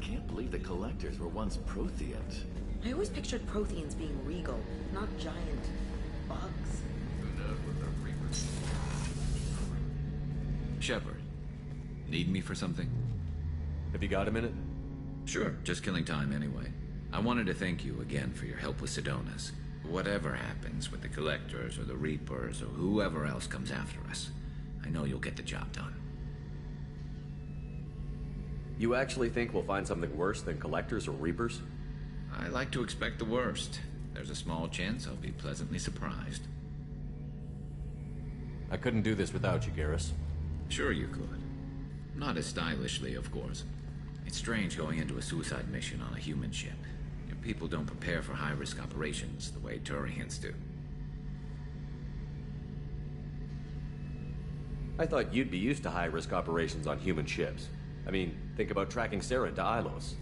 can't believe the Collectors were once Protheans. I always pictured Protheans being regal, not giant bugs. Who knows what the Reapers... Shepard, need me for something? Have you got a minute? Sure, just killing time anyway. I wanted to thank you again for your help with Sidonis. Whatever happens with the Collectors or the Reapers or whoever else comes after us, I know you'll get the job done. You actually think we'll find something worse than Collectors or Reapers? I like to expect the worst. There's a small chance I'll be pleasantly surprised. I couldn't do this without you, Garrus. Sure you could. Not as stylishly, of course. It's strange going into a suicide mission on a human ship. Your people don't prepare for high-risk operations the way Turians do. I thought you'd be used to high-risk operations on human ships. I mean, think about tracking Saren to Ilos.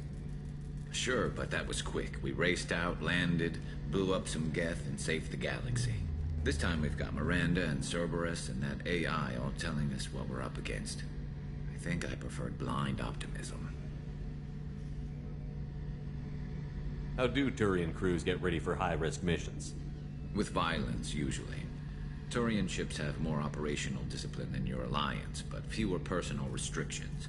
Sure, but that was quick. We raced out, landed, blew up some Geth, and saved the galaxy. This time we've got Miranda and Cerberus and that AI all telling us what we're up against. I think I preferred blind optimism. How do Turian crews get ready for high-risk missions? With violence, usually. Turian ships have more operational discipline than your alliance, but fewer personal restrictions.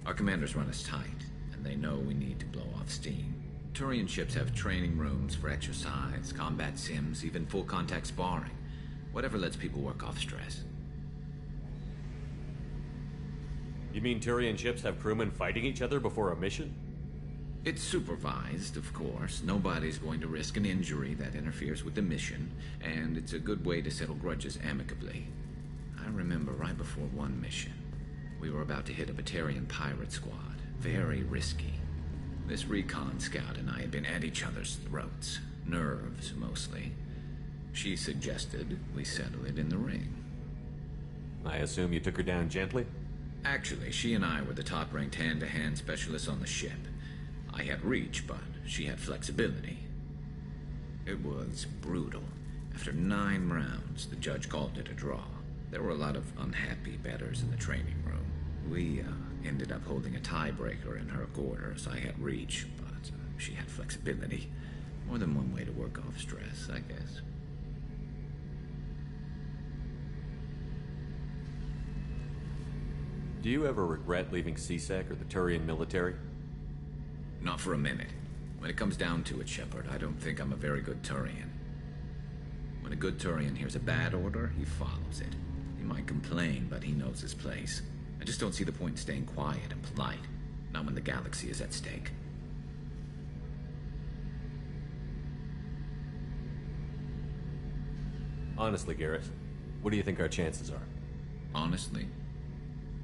Our commanders run us tight, and they know we need to blow off steam. Turian ships have training rooms for exercise, combat sims, even full-contact sparring. Whatever lets people work off stress. You mean Turian ships have crewmen fighting each other before a mission? It's supervised, of course. Nobody's going to risk an injury that interferes with the mission, and it's a good way to settle grudges amicably. I remember right before one mission, we were about to hit a Batarian pirate squad. Very risky. This recon scout and I had been at each other's throats. Nerves, mostly. She suggested we settle it in the ring. I assume you took her down gently? Actually, she and I were the top-ranked hand-to-hand specialists on the ship. I had reach, but she had flexibility. It was brutal. After 9 rounds, the judge called it a draw. There were a lot of unhappy bettors in the training room. We ended up holding a tiebreaker in her quarters. I had reach, but she had flexibility. More than one way to work off stress, I guess. Do you ever regret leaving CSEC or the Turian military? Not for a minute. When it comes down to it, Shepard, I don't think I'm a very good Turian. When a good Turian hears a bad order, he follows it. He might complain, but he knows his place. I just don't see the point in staying quiet and polite. Not when the galaxy is at stake. Honestly, Garrus, what do you think our chances are? Honestly?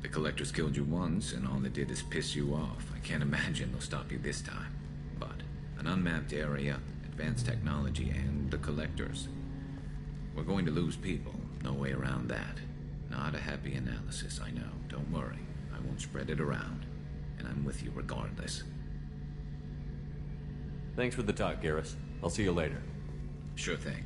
The Collectors killed you once, and all they did is piss you off. I can't imagine they'll stop you this time. But an unmapped area, advanced technology, and the Collectors. We're going to lose people. No way around that. Not a happy analysis, I know. Don't worry. I won't spread it around. And I'm with you regardless. Thanks for the talk, Garrus. I'll see you later. Sure thing.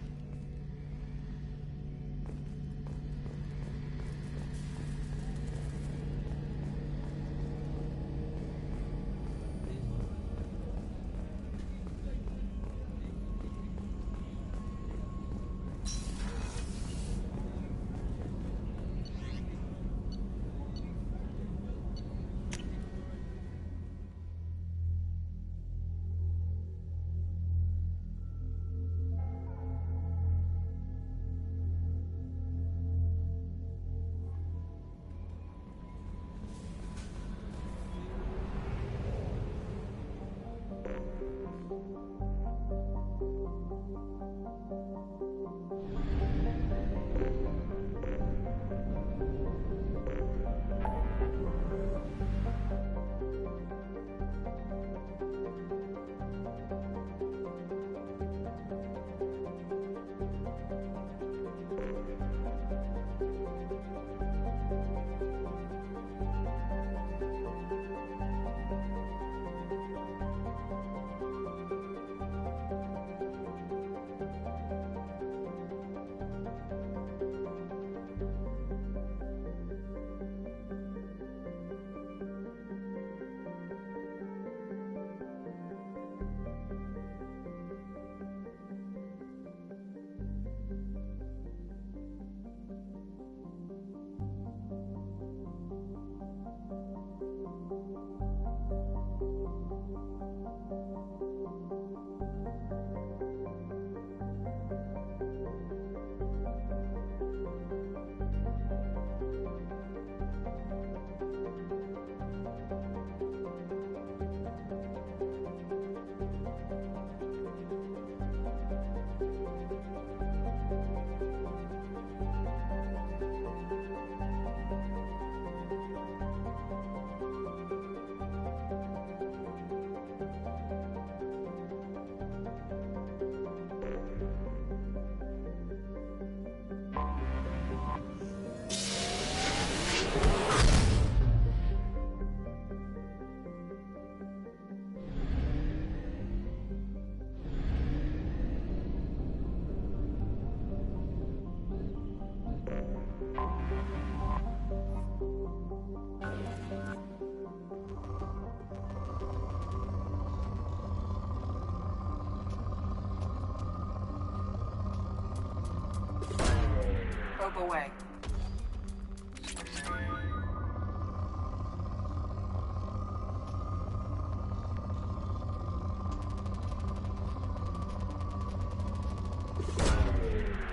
away.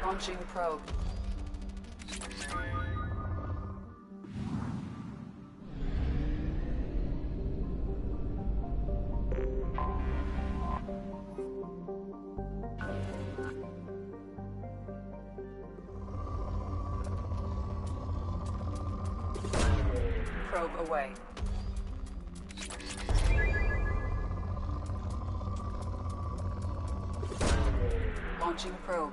Launching probe. Probe away. Launching probe.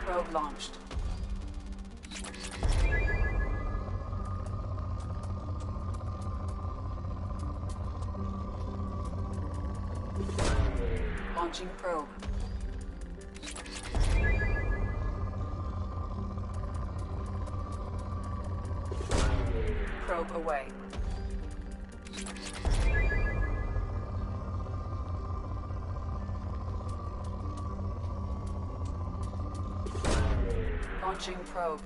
Probe launched. Launching probe. Probe away. Launching probe.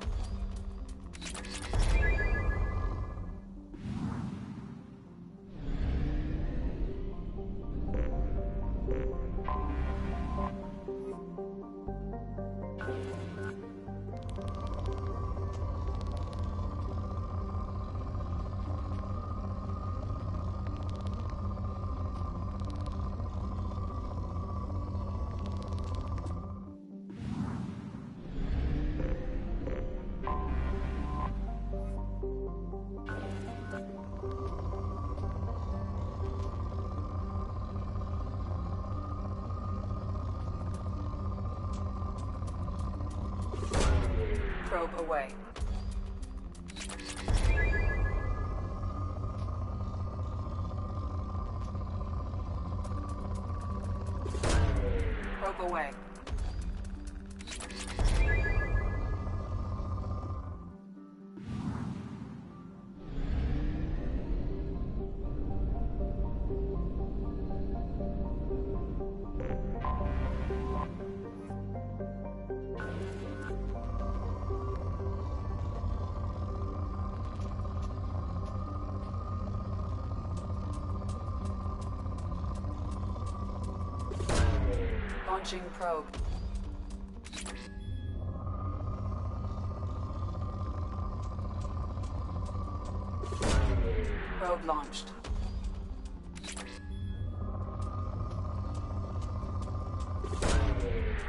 Probe away. Probe away. Launching probe. Probe launched.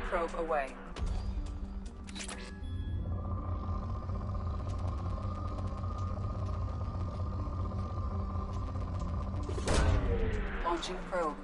Probe away. Launching probe.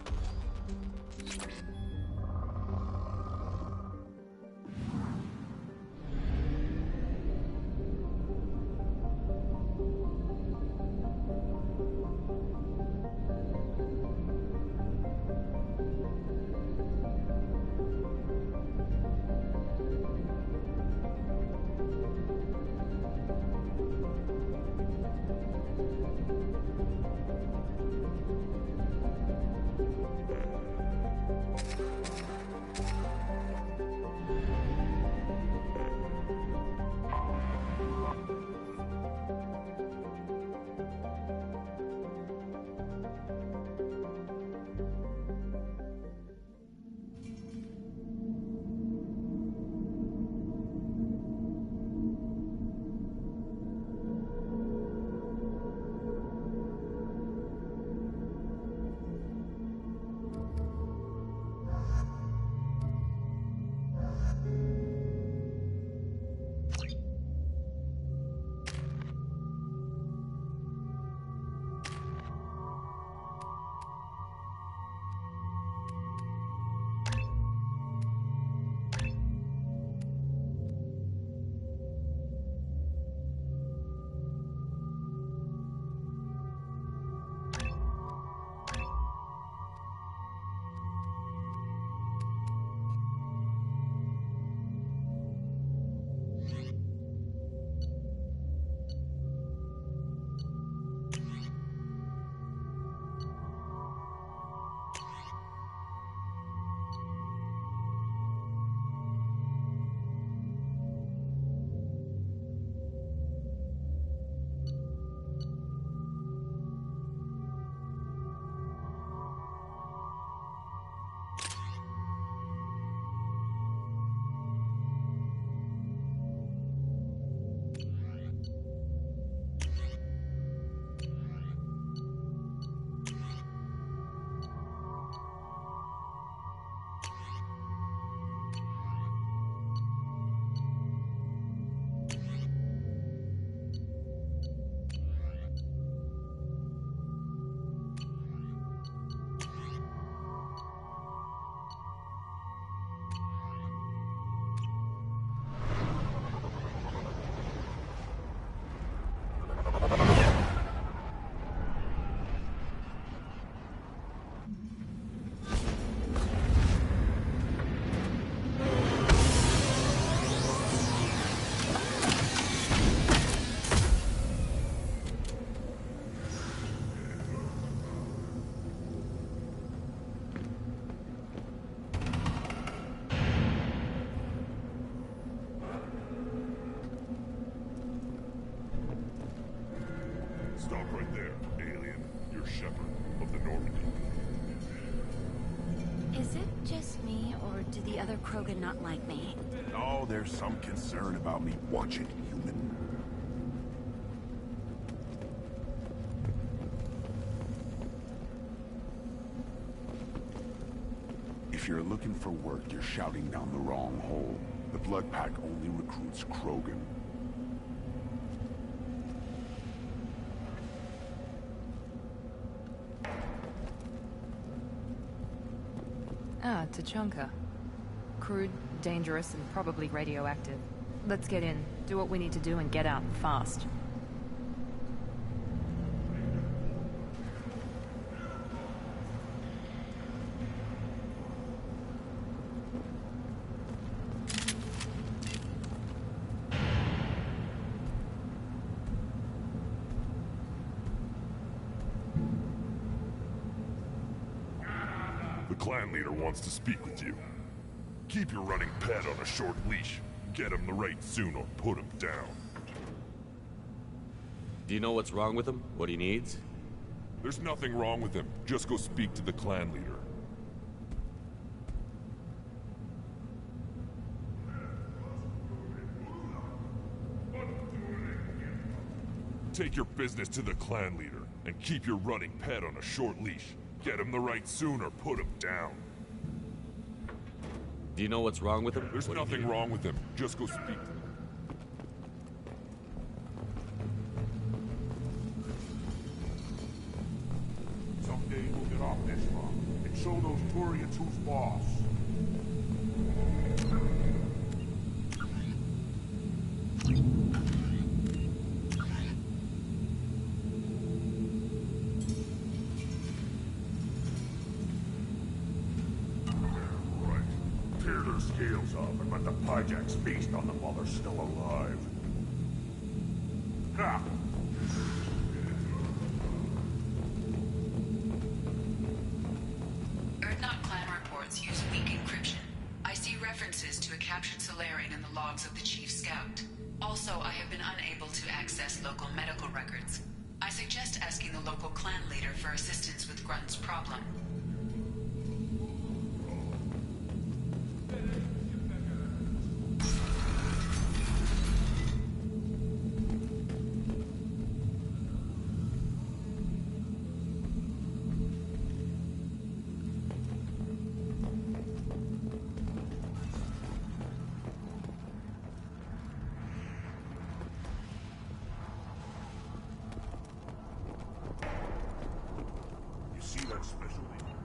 Stop right there, alien. You're Shepard of the Normandy. Is it just me, or do the other Krogan not like me? Oh, there's some concern about me. Watch it, human. If you're looking for work, you're shouting down the wrong hole. The Blood Pack only recruits Krogan. Ah, Tachanka. Crude, dangerous, and probably radioactive. Let's get in, do what we need to do, and get out fast. The clan leader wants to speak with you. Keep your running pet on a short leash. Get him the right soon or put him down. Do you know what's wrong with him? What he needs? There's nothing wrong with him. Just go speak to the clan leader. Take your business to the clan leader, and keep your running pet on a short leash. Get him the right soon or put him down. Do you know what's wrong with him? There's What do you nothing need? wrong with him. Just go speak to him. Someday we'll get off this one and show those Turians who's boss. Right. Tear their scales off and let the Pyjaks feast on them while they're still alive. Ha! Erdnot clan reports use weak encryption. I see references to a captured Solarian in the logs of the Chief Scout. Also, I have been unable to access local medical records. I suggest asking the local clan leader for assistance with Grunt's problem. You see that special leader?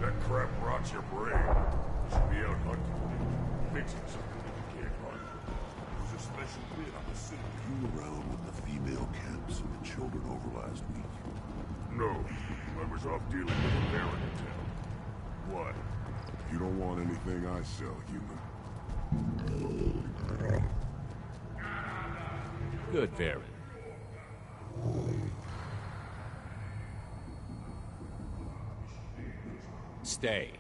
That crap rots your brain. You should be out hunting, fixing something that you can't hunt. There's a special bit on the city. You were around when the female camps and the children over last week? No, I was off dealing with a baron in town. What? You don't want anything I sell, human. Good, Baron. Stay.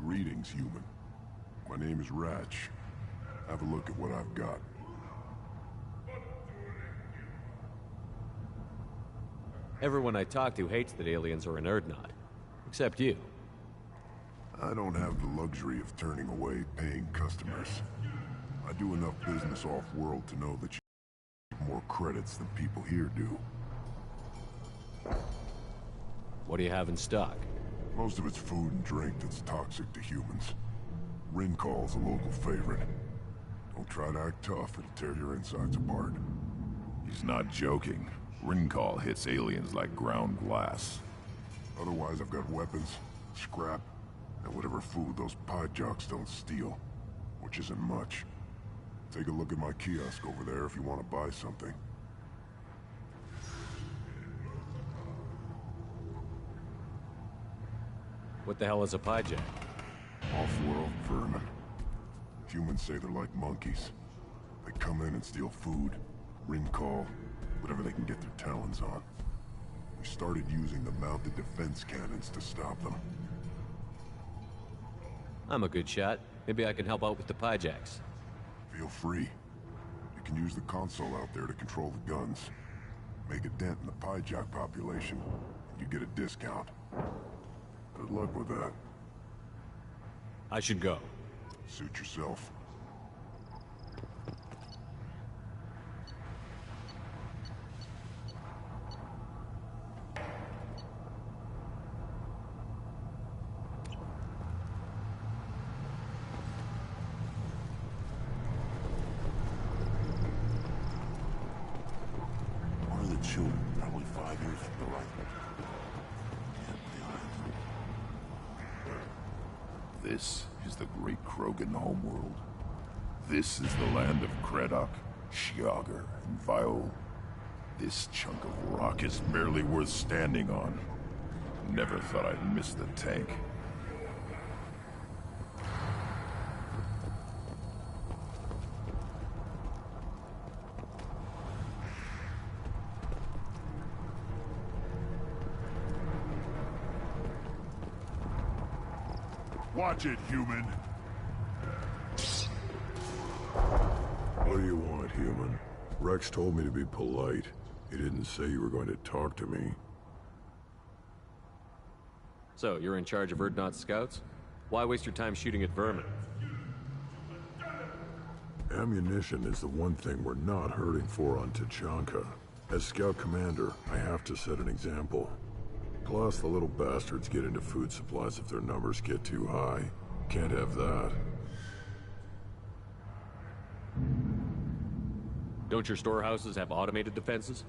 Greetings, human. My name is Ratch. Have a look at what I've got. Everyone I talk to hates that aliens are an Erdnot. Except you. I don't have the luxury of turning away paying customers. I do enough business off-world to know that you get more credits than people here do. What do you have in stock? Most of it's food and drink that's toxic to humans. Ringcall's a local favorite. Don't try to act tough, it'll tear your insides apart. He's not joking. Ringcall hits aliens like ground glass. Otherwise, I've got weapons, scrap, and whatever food those Pyjaks don't steal. Which isn't much. Take a look at my kiosk over there if you want to buy something. What the hell is a Pyjak? Off-world vermin. Humans say they're like monkeys. They come in and steal food, ring call, whatever they can get their talons on. We started using the mounted defense cannons to stop them. I'm a good shot. Maybe I can help out with the Pyjaks. Feel free. You can use the console out there to control the guns. Make a dent in the Pyjak population, and you get a discount. Good luck with that. I should go. Suit yourself. One of the children, probably 5 years from the right. This is the great Krogan homeworld. This is the land of Kredok, Shiagar, and Viol. This chunk of rock is barely worth standing on. Never thought I'd miss the tank. Watch it, human. What do you want, human? Rex told me to be polite. He didn't say you were going to talk to me. So, you're in charge of Urdnot's scouts? Why waste your time shooting at vermin? Ammunition is the one thing we're not hurting for on Tuchanka. As scout commander, I have to set an example. Plus, the little bastards get into food supplies if their numbers get too high. Can't have that. Don't your storehouses have automated defenses?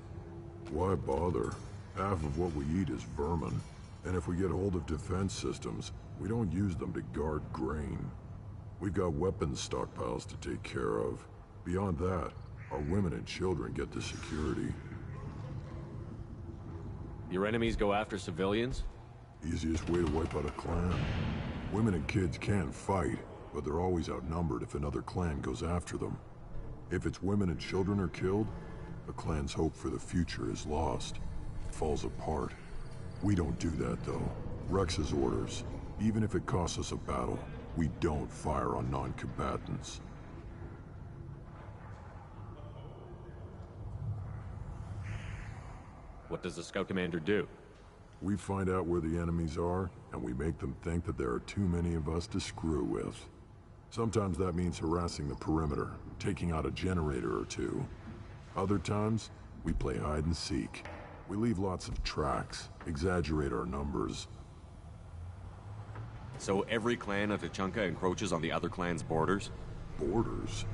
Why bother? Half of what we eat is vermin. And if we get hold of defense systems, we don't use them to guard grain. We've got weapons stockpiles to take care of. Beyond that, our women and children get the security. Your enemies go after civilians? Easiest way to wipe out a clan. Women and kids can fight, but they're always outnumbered if another clan goes after them. If its women and children are killed, the clan's hope for the future is lost. It falls apart. We don't do that, though. Rex's orders. Even if it costs us a battle, we don't fire on non-combatants. What does the scout commander do? We find out where the enemies are, and we make them think that there are too many of us to screw with. Sometimes that means harassing the perimeter, taking out a generator or two. Other times, we play hide and seek. We leave lots of tracks, exaggerate our numbers. So every clan of Tuchanka encroaches on the other clan's borders? Borders?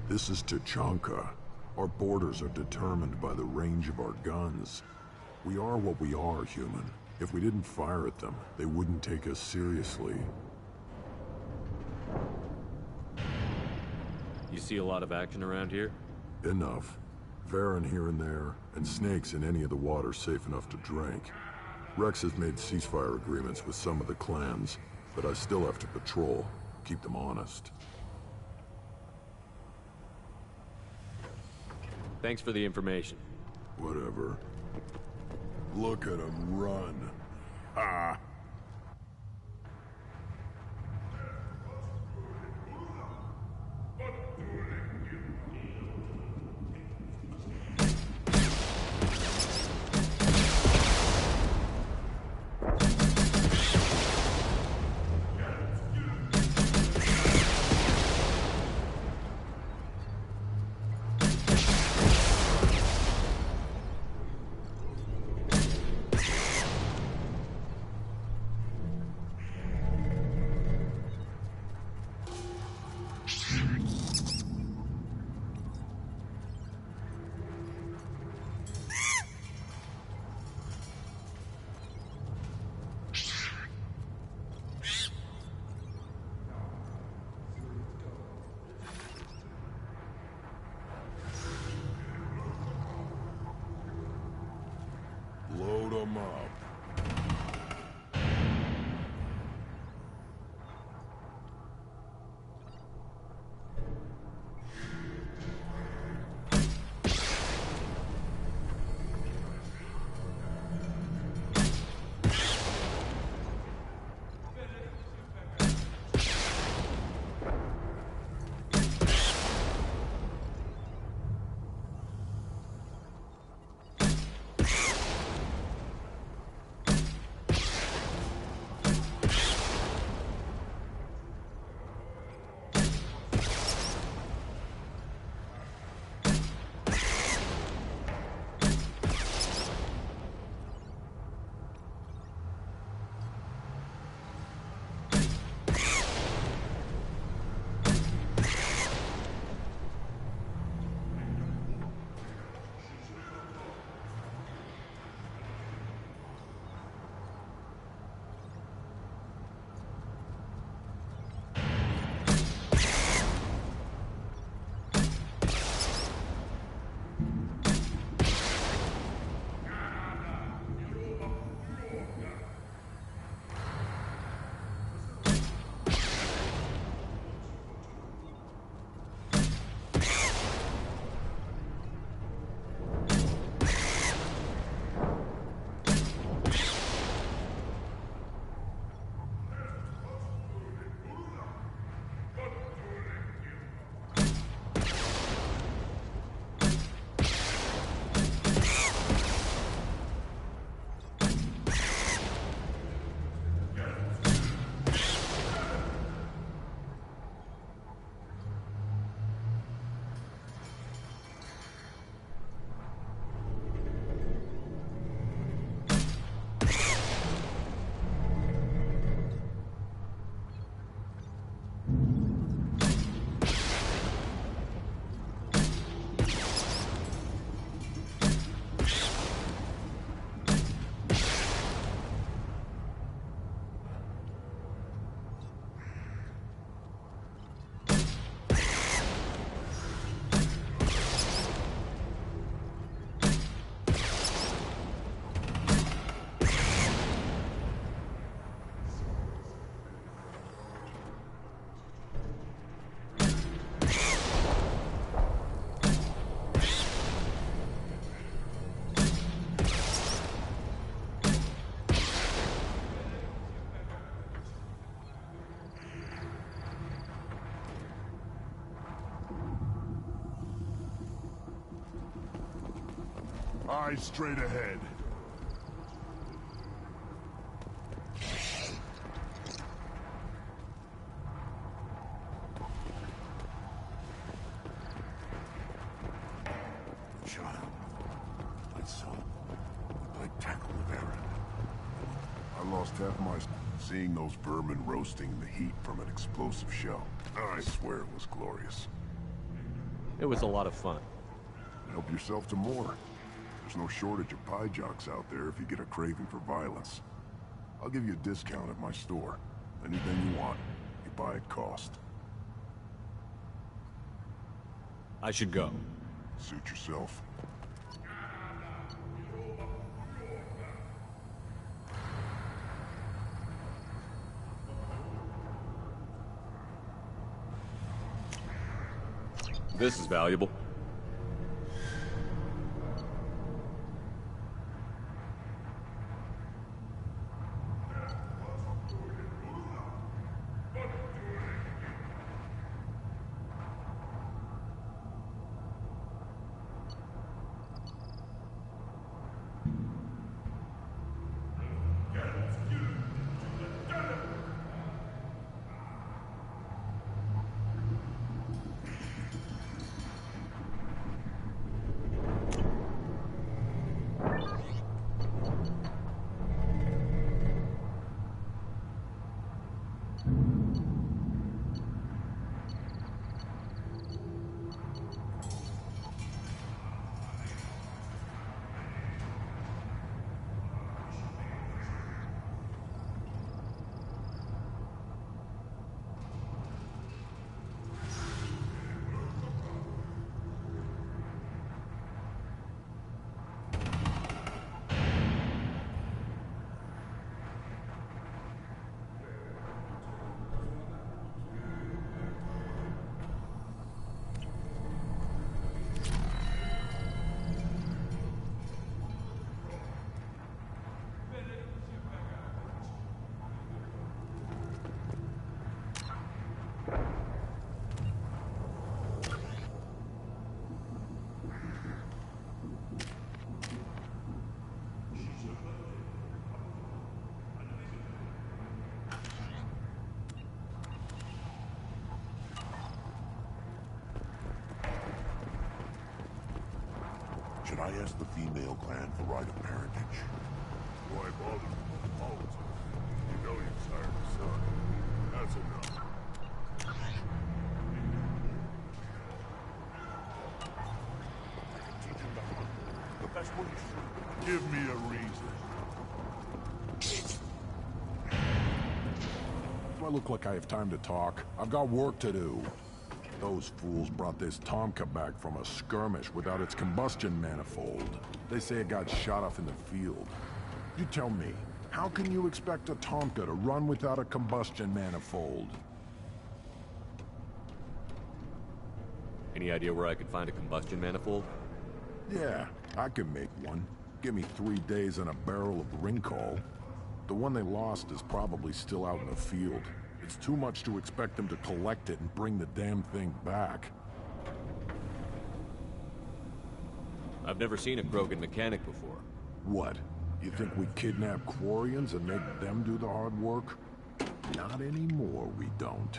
This is Tuchanka. Our borders are determined by the range of our guns. We are what we are, human. If we didn't fire at them, they wouldn't take us seriously. You see a lot of action around here? Enough. Varen here and there, and snakes in any of the water safe enough to drink. Rex has made ceasefire agreements with some of the clans, but I still have to patrol, keep them honest. Thanks for the information. Whatever. Look at him run. Ah! Load 'em up. Eyes straight ahead. Shot him. Like so. Like tackle the Baron. I lost half my... Seeing those vermin roasting in the heat from an explosive shell. I swear it was glorious. It was a lot of fun. Help yourself to more. There's no shortage of pie jocks out there if you get a craving for violence. I'll give you a discount at my store. Anything you want, you buy at cost. I should go. Suit yourself. This is valuable. Should I ask the female clan for right of parentage? Why bother with politics? You know you're tired of son. That's enough. Teach him to hunt. But that's what you should. Give me a reason. Do I look like I have time to talk? I've got work to do. Those fools brought this Tomka back from a skirmish without its combustion manifold. They say it got shot off in the field. You tell me, how can you expect a Tomka to run without a combustion manifold? Any idea where I could find a combustion manifold? Yeah, I can make one. Give me 3 days and a barrel of Ringcall. The one they lost is probably still out in the field. It's too much to expect them to collect it and bring the damn thing back. I've never seen a Krogan mechanic before. What? You think we kidnap Quarians and make them do the hard work? Not anymore, we don't.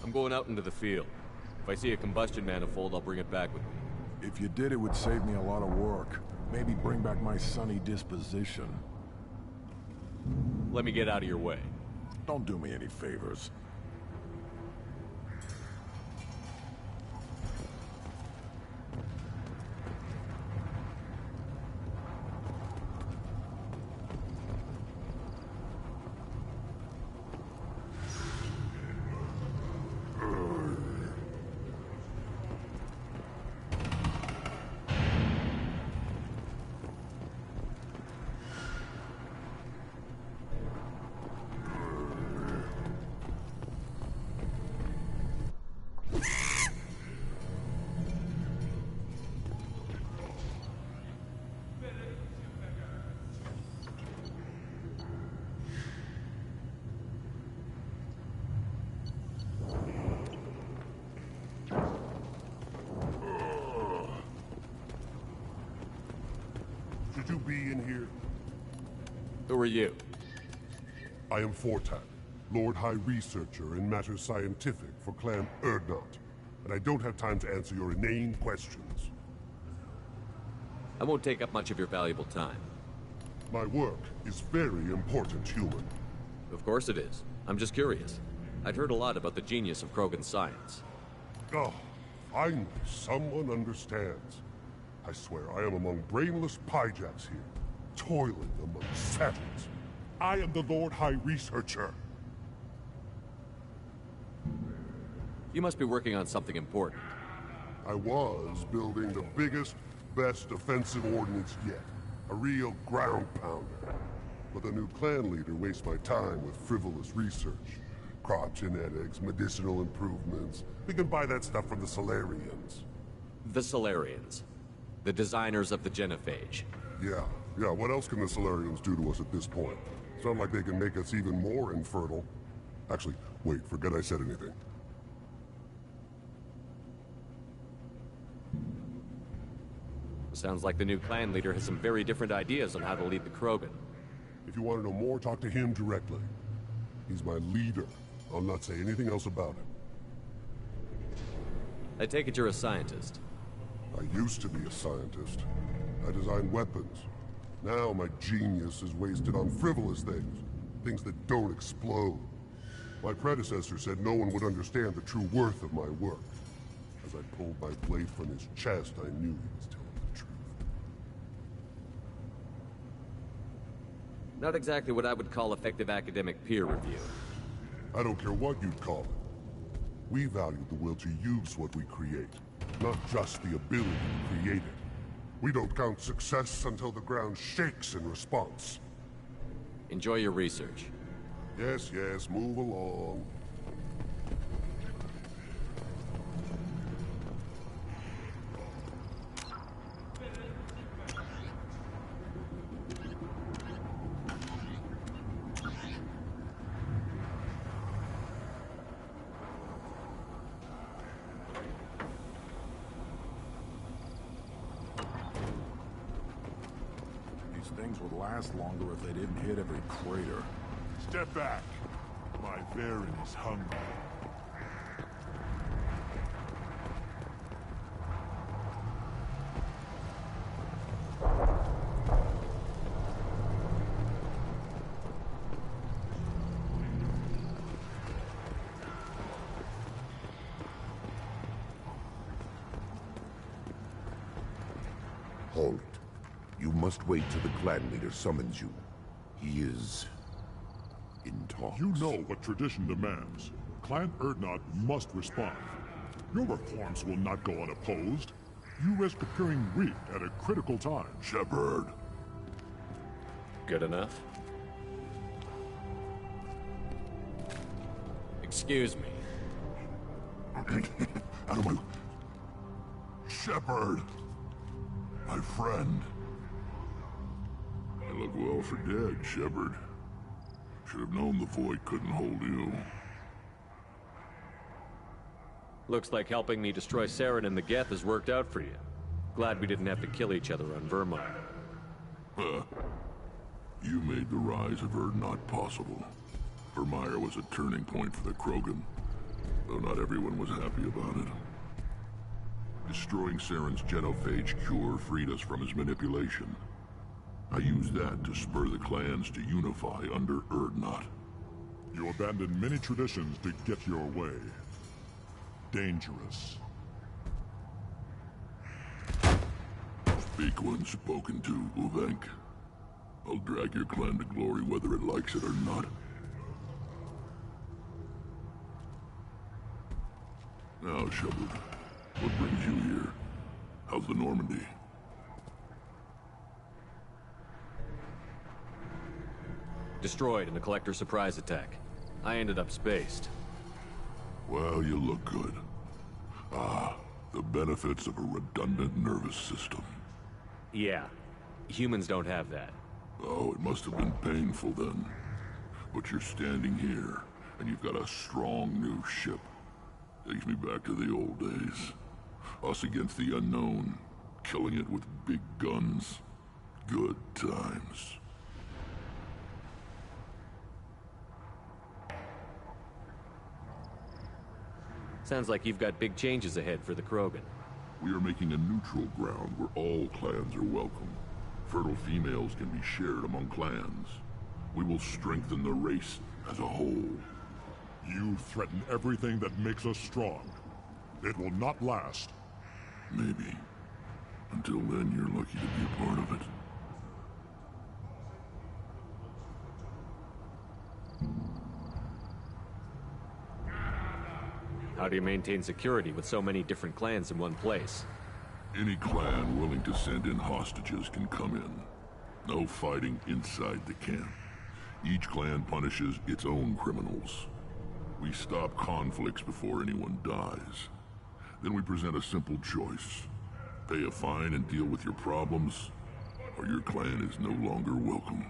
I'm going out into the field. If I see a combustion manifold, I'll bring it back with me. If you did, it would save me a lot of work. Maybe bring back my sunny disposition. Let me get out of your way. Don't do me any favors. Should you be in here? Who are you? I am Fortak, Lord High Researcher in matters scientific for Clan Urdnot, and I don't have time to answer your inane questions. I won't take up much of your valuable time. My work is very important, human. Of course it is. I'm just curious. I'd heard a lot about the genius of Krogan science. Oh, finally, someone understands. I swear I am among brainless pyjaks here, toiling among savages. I am the Lord High Researcher. You must be working on something important. I was building the biggest, best offensive ordnance yet. A real ground pounder. But the new clan leader wastes my time with frivolous research. Crop genetics, medicinal improvements. We can buy that stuff from the Solarians. The Solarians. The designers of the genophage. Yeah, what else can the Solarians do to us at this point? Sound like they can make us even more infertile. Actually, wait, forget I said anything. Sounds like the new clan leader has some very different ideas on how to lead the Krogan. If you want to know more, talk to him directly. He's my leader. I'll not say anything else about him. I take it you're a scientist. I used to be a scientist. I designed weapons. Now my genius is wasted on frivolous things. Things that don't explode. My predecessor said no one would understand the true worth of my work. As I pulled my blade from his chest, I knew he was telling the truth. Not exactly what I would call effective academic peer review. I don't care what you'd call it. We value the will to use what we create, not just the ability to create it. We don't count success until the ground shakes in response. Enjoy your research. Yes, move along. Things would last longer if they didn't hit every crater. Step back. My Baron is hungry. Halt. You must wait till the clan leader summons you. He is in talks. You know what tradition demands. Clan Urdnot must respond. Your reforms will not go unopposed. You risk appearing weak at a critical time. Shepard. Good enough? Excuse me. Out of my... Shepard! My friend. I look well for dead, Shepard. Should have known the Void couldn't hold you. Looks like helping me destroy Saren and the Geth has worked out for you. Glad we didn't have to kill each other on Vermont. You made the rise of Urdnot possible. Vermeer was a turning point for the Krogan, though not everyone was happy about it. Destroying Saren's genophage cure freed us from his manipulation. I used that to spur the clans to unify under Urdnot. You abandoned many traditions to get your way. Dangerous. Speak when spoken to, Uvenk. I'll drag your clan to glory whether it likes it or not. Now, Shepard, what brings you here? How's the Normandy? Destroyed in a Collector surprise attack. I ended up spaced. Well, you look good. Ah, the benefits of a redundant nervous system. Yeah. Humans don't have that. Oh, it must have been painful then. But you're standing here, and you've got a strong new ship. Takes me back to the old days. Us against the unknown, killing it with big guns. Good. Sounds like you've got big changes ahead for the Krogan. We are making a neutral ground where all clans are welcome. Fertile females can be shared among clans. We will strengthen the race as a whole. You threaten everything that makes us strong. It will not last. Maybe. Until then, you're lucky to be a part of it. How do you maintain security with so many different clans in one place? Any clan willing to send in hostages can come in. No fighting inside the camp. Each clan punishes its own criminals. We stop conflicts before anyone dies. Then we present a simple choice. Pay a fine and deal with your problems, or your clan is no longer welcome.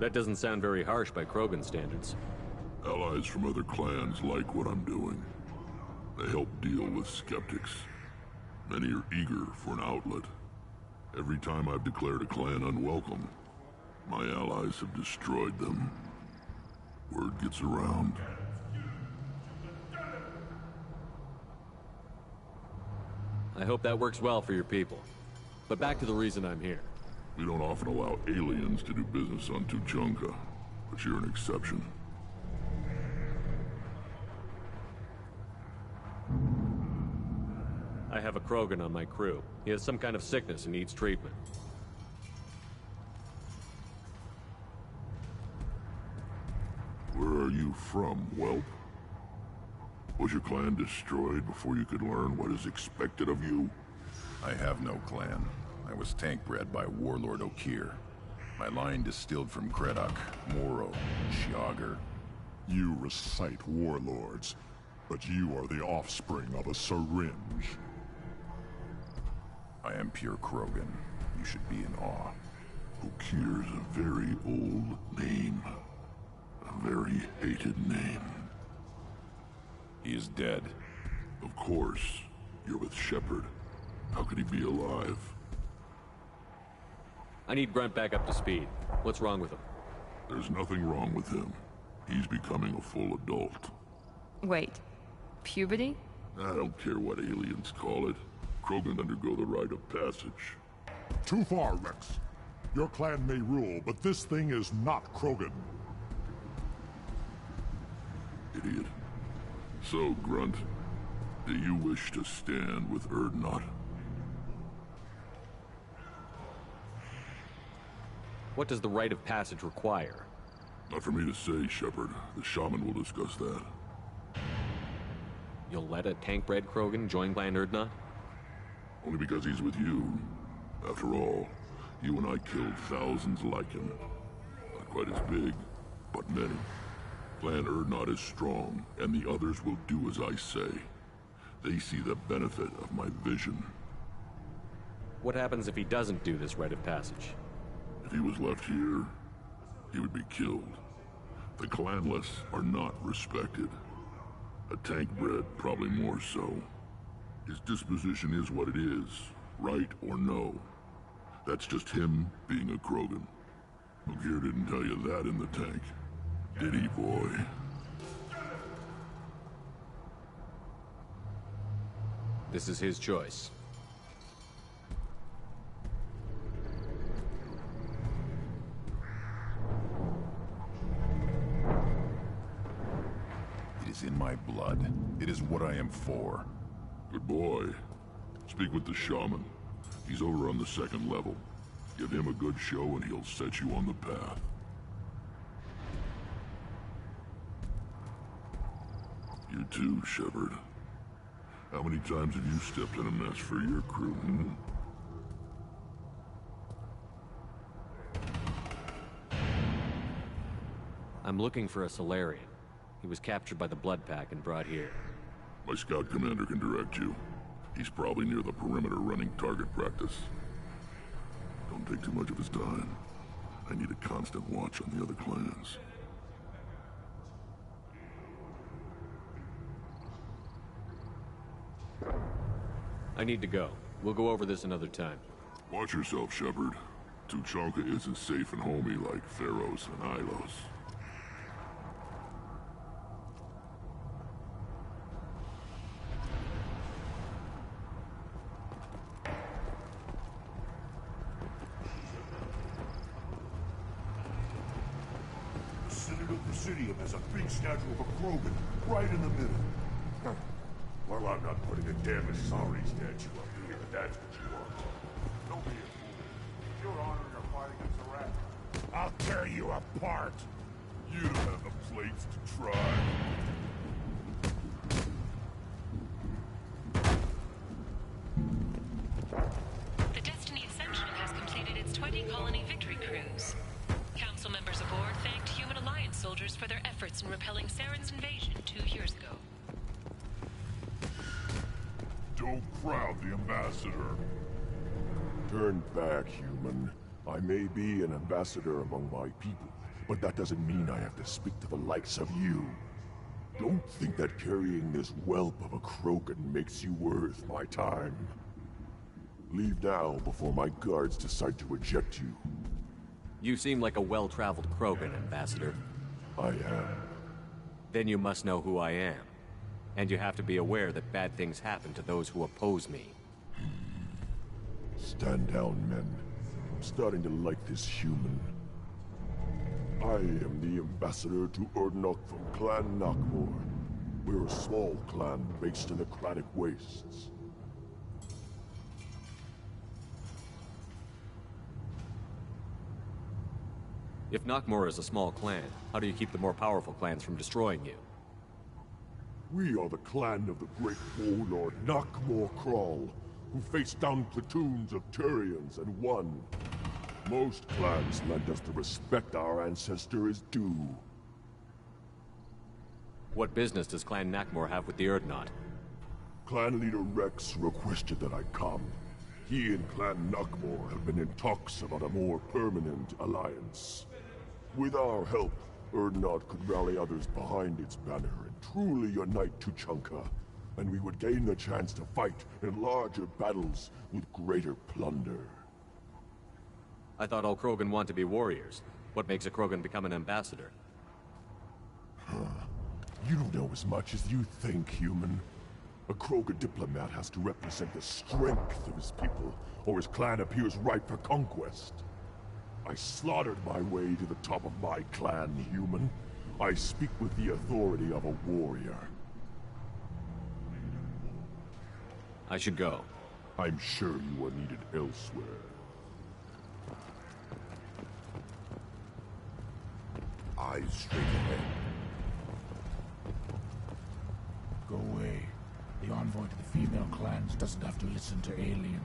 That doesn't sound very harsh by Krogan standards. Allies from other clans like what I'm doing. They help deal with skeptics. Many are eager for an outlet. Every time I've declared a clan unwelcome, my allies have destroyed them. Word gets around. I hope that works well for your people. But back to the reason I'm here. We don't often allow aliens to do business on Tuchanka, but you're an exception. I have a Krogan on my crew. He has some kind of sickness and needs treatment. Where are you from, whelp? Was your clan destroyed before you could learn what is expected of you? I have no clan. I was tank bred by Warlord Okeer. My line distilled from Kredok, Moro, Shiagar. You recite warlords, but you are the offspring of a syringe. I am pure Krogan. You should be in awe. Okeer's a very old name. A very hated name. He is dead. Of course. You're with Shepard. How could he be alive? I need Grunt back up to speed. What's wrong with him? There's nothing wrong with him. He's becoming a full adult. Wait. Puberty? I don't care what aliens call it. Krogan undergo the rite of passage. Too far, Rex. Your clan may rule, but this thing is not Krogan. Idiot. So, Grunt, do you wish to stand with Urdnot? What does the rite of passage require? Not for me to say, Shepard. The shaman will discuss that. You'll let a tank-bred Krogan join Clan Urdnot? Only because he's with you. After all, you and I killed thousands like him. Not quite as big, but many. Clan Urdnot is strong, and the others will do as I say. They see the benefit of my vision. What happens if he doesn't do this rite of passage? If he was left here, he would be killed. The clanless are not respected. A tank-bred, probably more so. His disposition is what it is, right or no. That's just him being a Krogan. Okeer didn't tell you that in the tank. Did he, boy? This is his choice. It is in my blood. It is what I am for. Good boy. Speak with the shaman. He's over on the second level. Give him a good show and he'll set you on the path. You too, Shepard. How many times have you stepped in a mess for your crew, hmm? I'm looking for a Salarian. He was captured by the Blood Pack and brought here. My scout commander can direct you. He's probably near the perimeter running target practice. Don't take too much of his time. I need a constant watch on the other clans. I need to go. We'll go over this another time. Watch yourself, Shepard. Tuchanka isn't safe and homey like Feros and Ilos. The Citadel Presidium has a big statue of a Krogan right in the middle. Well, I'm not putting a damn Asari statue up here, that's what you want. Don't be a fool. You're honoring a fight against the rat. I'll tear you apart. You don't have the plates to try. The Destiny Ascension has completed its 20-colony victory cruise. Council members aboard thanked Human Alliance soldiers for their efforts in repelling Saren's invasion 2 years ago. Don't crowd the ambassador. Turn back, human. I may be an ambassador among my people, but that doesn't mean I have to speak to the likes of you. Don't think that carrying this whelp of a Krogan makes you worth my time. Leave now before my guards decide to eject you. You seem like a well-traveled Krogan, Ambassador. I am. Then you must know who I am. And you have to be aware that bad things happen to those who oppose me. Stand down, men. I'm starting to like this human. I am the ambassador to Urdnot from Clan Nakmor. We're a small clan based in the Kraddock Wastes. If Nakmor is a small clan, how do you keep the more powerful clans from destroying you? We are the clan of the great warlord Nakmor Krall, who faced down platoons of Turians and won. Most clans lend us the respect our ancestor is due. What business does Clan Nakmor have with the Urdnot? Clan leader Rex requested that I come. He and Clan Nakmor have been in talks about a more permanent alliance. With our help, Urdnot could rally others behind its banner and truly unite Tuchanka, and we would gain the chance to fight in larger battles with greater plunder. I thought all Krogan want to be warriors. What makes a Krogan become an ambassador? You don't know as much as you think, human. A Krogan diplomat has to represent the strength of his people, or his clan appears ripe for conquest. I slaughtered my way to the top of my clan, human. I speak with the authority of a warrior. I should go. I'm sure you are needed elsewhere. Eyes straight ahead. Go away. The envoy to the female clans doesn't have to listen to aliens.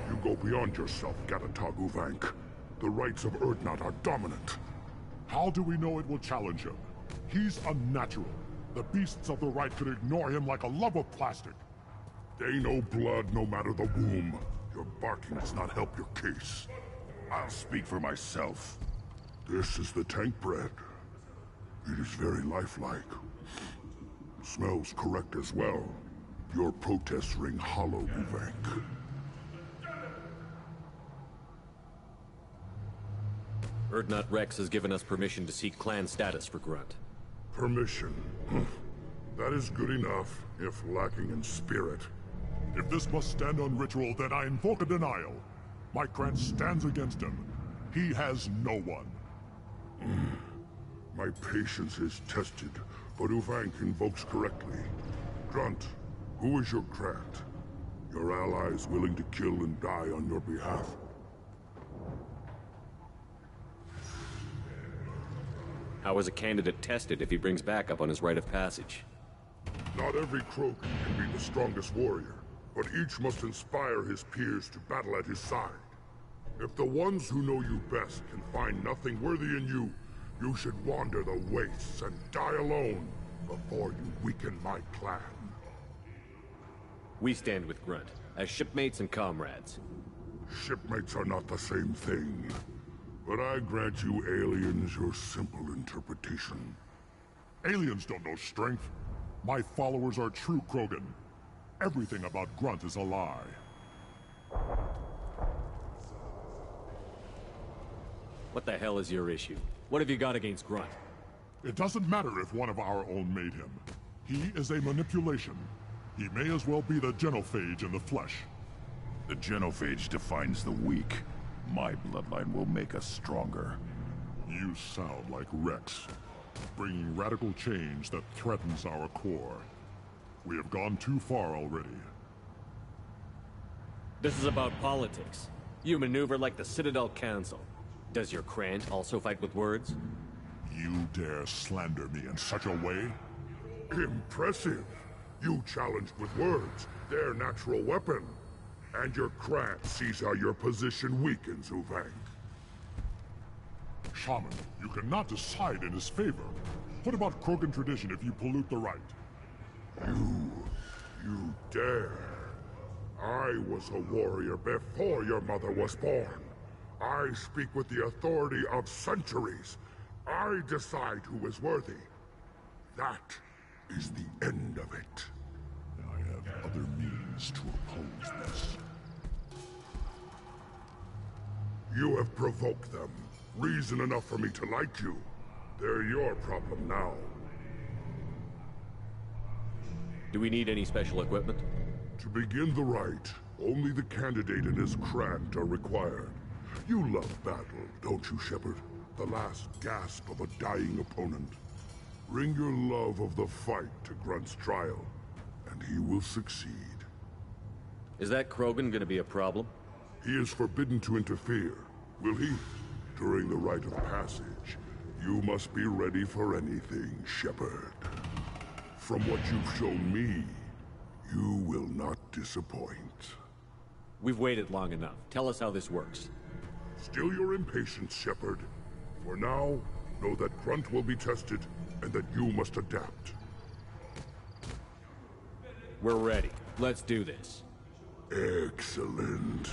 You go beyond yourself, Gatatog Uvank. The rights of Urdnot are dominant. How do we know it will challenge him? He's unnatural. The beasts of the right could ignore him like a lump of plastic. They know blood no matter the womb. Your barking does not help your case. I'll speak for myself. This is the tank bread. It is very lifelike. Smells correct as well. Your protests ring hollow, Uvank. Urdnot Rex has given us permission to seek clan status for Grunt. Permission? That is good enough, if lacking in spirit. If this must stand on ritual, then I invoke a denial. My clan stands against him. He has no one. My patience is tested, but Uvank invokes correctly. Grunt, who is your Krat? Your allies willing to kill and die on your behalf? How is a candidate tested if he brings backup on his rite of passage? Not every Krogan can be the strongest warrior, but each must inspire his peers to battle at his side. If the ones who know you best can find nothing worthy in you, you should wander the wastes and die alone before you weaken my clan. We stand with Grunt, as shipmates and comrades. Shipmates are not the same thing. But I grant you aliens your simple interpretation. Aliens don't know strength. My followers are true Krogan. Everything about Grunt is a lie. What the hell is your issue? What have you got against Grunt? It doesn't matter if one of our own made him. He is a manipulation. He may as well be the genophage in the flesh. The genophage defines the weak. My bloodline will make us stronger. You sound like Rex, bringing radical change that threatens our core. We have gone too far already. This is about politics. You maneuver like the Citadel Council. Does your Krant also fight with words? You dare slander me in such a way? Impressive! You challenged with words, their natural weapon. And your Krant sees how your position weakens, Uvank. Shaman, you cannot decide in his favor. What about Krogan tradition if you pollute the rite? You dare. I was a warrior before your mother was born. I speak with the authority of centuries. I decide who is worthy. That is the end of it. I have other means to oppose this. You have provoked them. Reason enough for me to like you. They're your problem now. Do we need any special equipment? To begin the rite, only the candidate and his Krant are required. You love battle, don't you, Shepard? The last gasp of a dying opponent. Bring your love of the fight to Grunt's trial, and he will succeed. Is that Krogan gonna be a problem? He is forbidden to interfere, will he? During the rite of passage, you must be ready for anything, Shepard. From what you've shown me, you will not disappoint. We've waited long enough. Tell us how this works. Still your impatience, Shepard. For now, know that Grunt will be tested, and that you must adapt. We're ready. Let's do this. Excellent.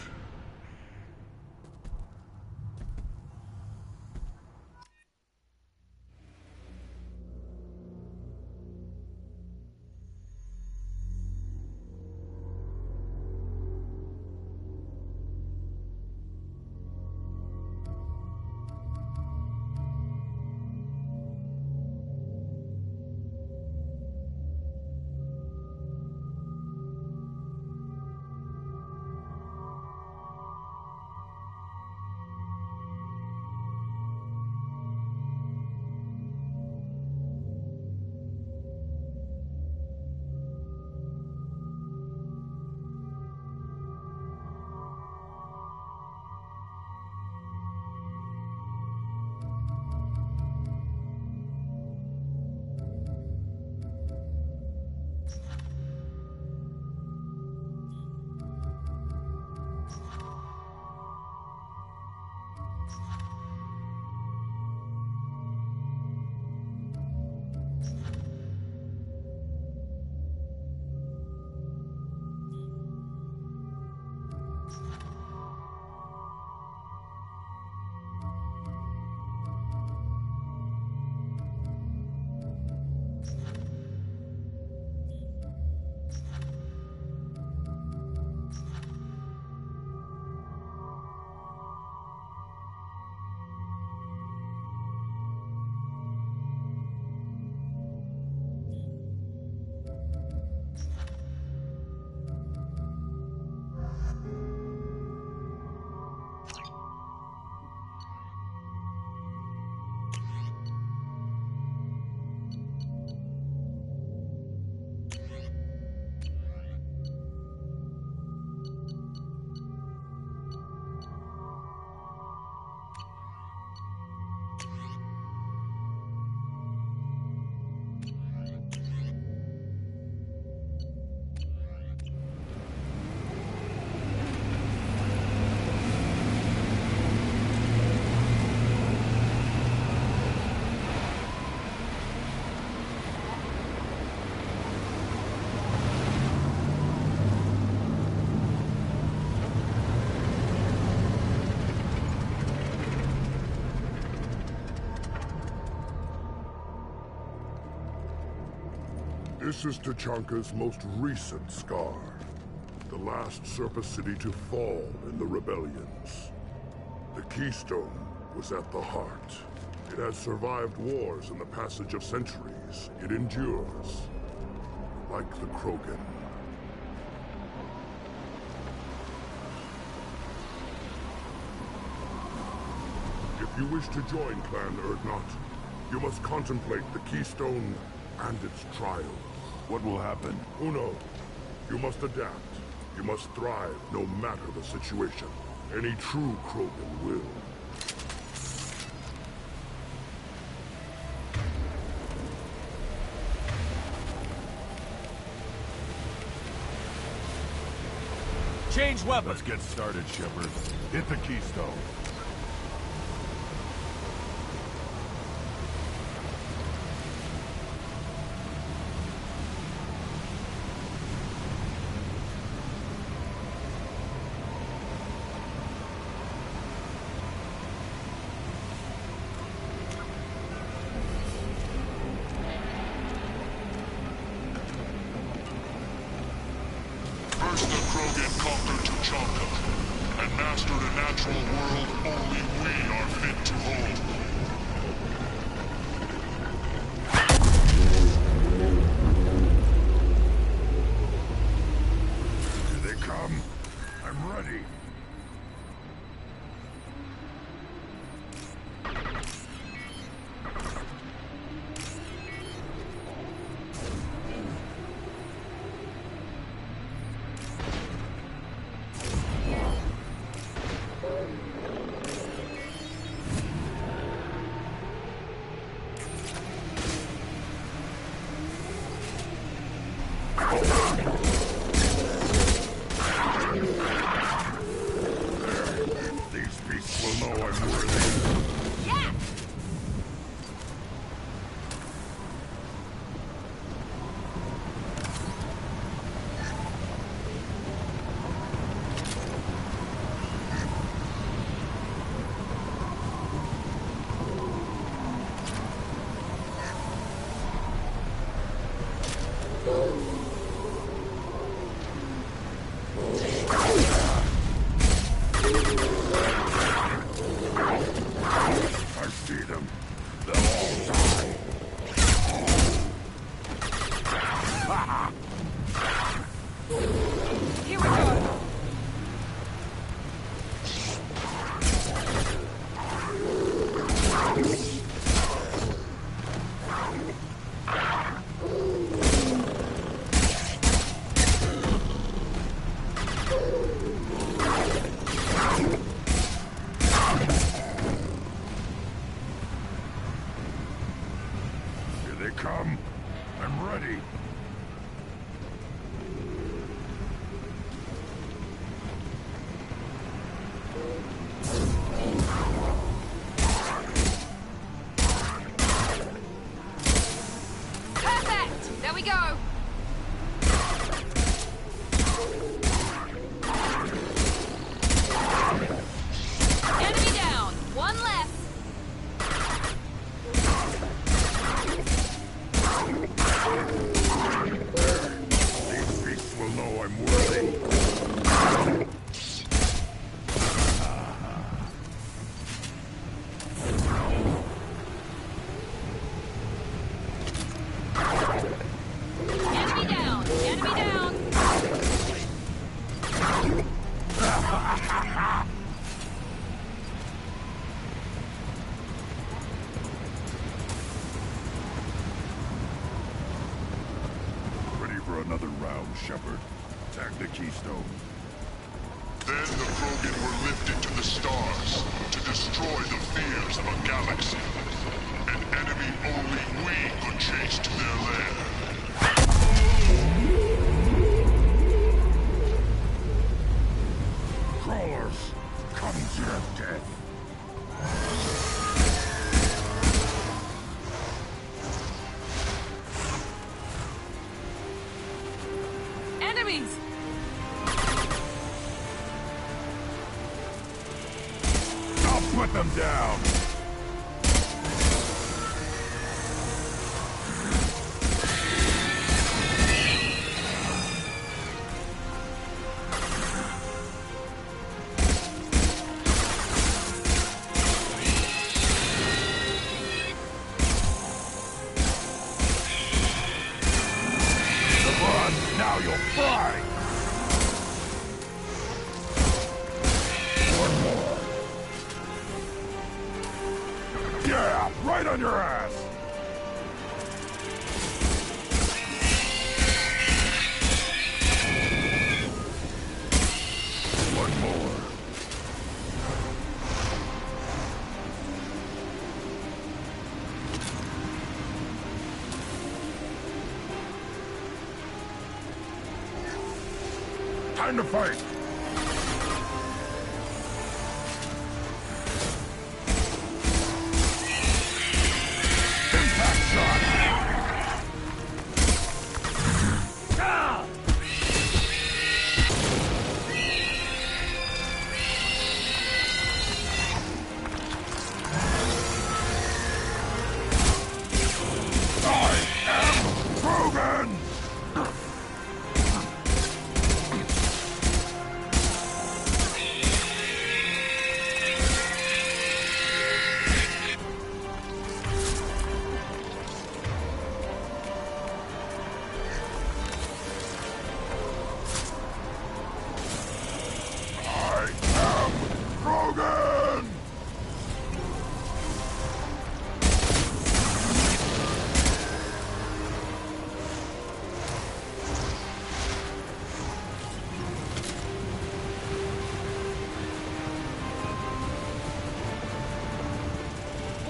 This is Tuchanka's most recent scar. The last Surface City to fall in the rebellions. The Keystone was at the heart. It has survived wars and the passage of centuries. It endures. Like the Krogan. If you wish to join Clan Urdnot, you must contemplate the Keystone and its trial. What will happen? Who knows? You must adapt. You must thrive, no matter the situation. Any true Krogan will. Change weapon! Let's get started, Shepard. Hit the Keystone. First the Krogan conquered Tuchanka, and mastered a natural world only we are fit to hold. Here they come. I'm ready. These beasts will know I'm worthy. Yeah! I see them. They'll all die. Here we go! Here they come. I'm ready. Perfect! There we go! Enemy down! One left! These beasts will know I'm worthy. Enemy down! Enemy down! Ready for another round, Shepard. Attack the Keystone. Then the Krogan were lifted to the stars to destroy the fears of a galaxy. An enemy only we could chase to their lair. Crawlers, come to your death. Enemies! I'll put them down. Come on, now you'll fry. One more. Yeah, right on your ass. One more. Time to fight. Impact shot. Ah! I am Krogan!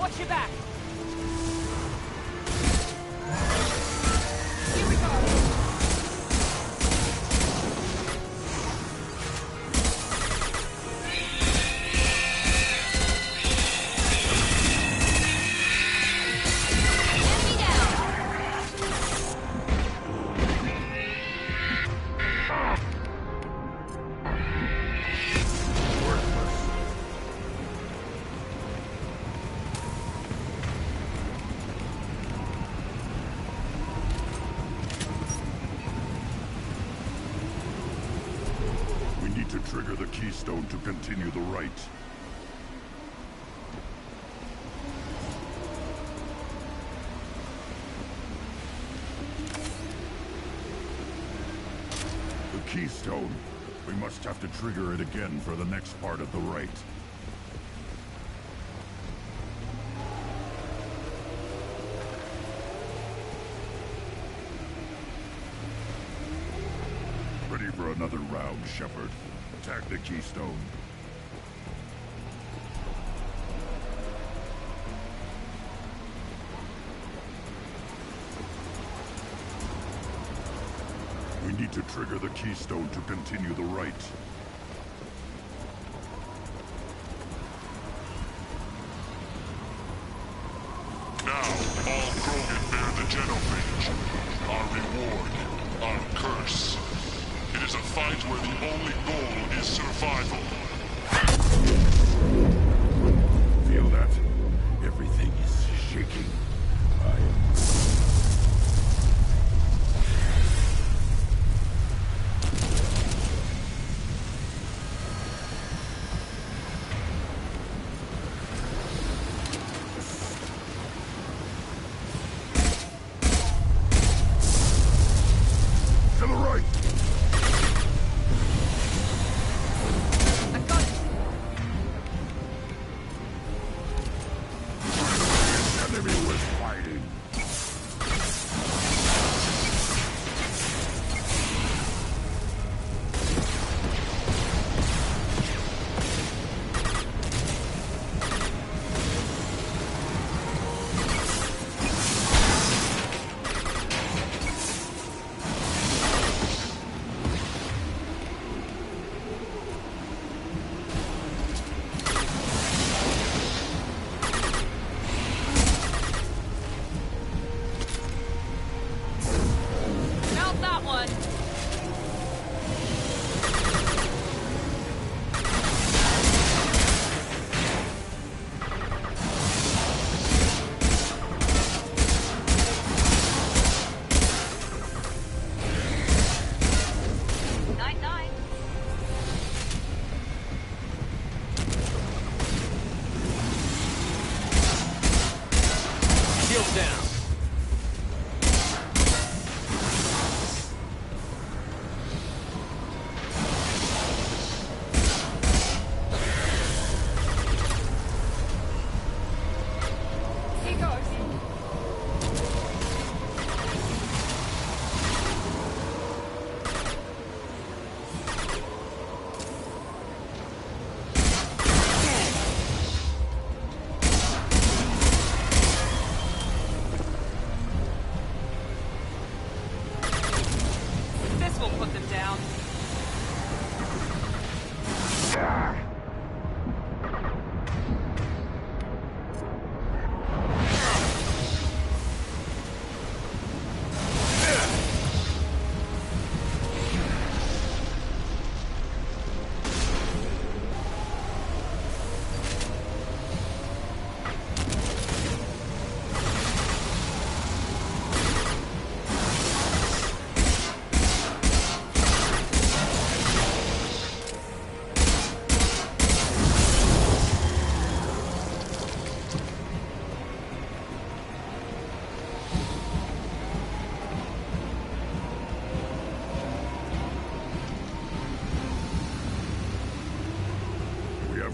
Watch your back! Trigger the keystone to continue the rite. The keystone. We must have to trigger it again for the next part of the rite. Ready for another round, Shepard. Attack the keystone. We need to trigger the keystone to continue the rite. Now, all Krogan bear the genophage. Our reward, our curse. It is a fight where the only goal is survival. Feel that? Everything is shaking. To the right!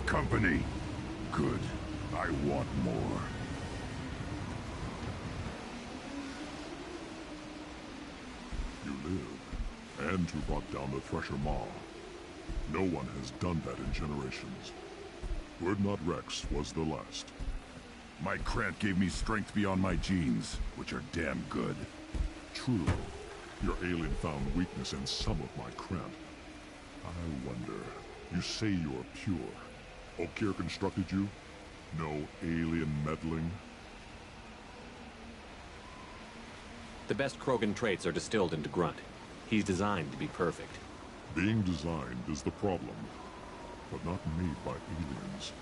Company. Good. I want more. You live, and to brought down the Thresher Maw. No one has done that in generations. Urdnot Rex was the last. My Krant gave me strength beyond my genes, which are damn good. True. Your alien found weakness in some of my Krant. I wonder, you say you're pure. Okeer constructed you? No alien meddling? The best Krogan traits are distilled into Grunt. He's designed to be perfect. Being designed is the problem, but not made by aliens.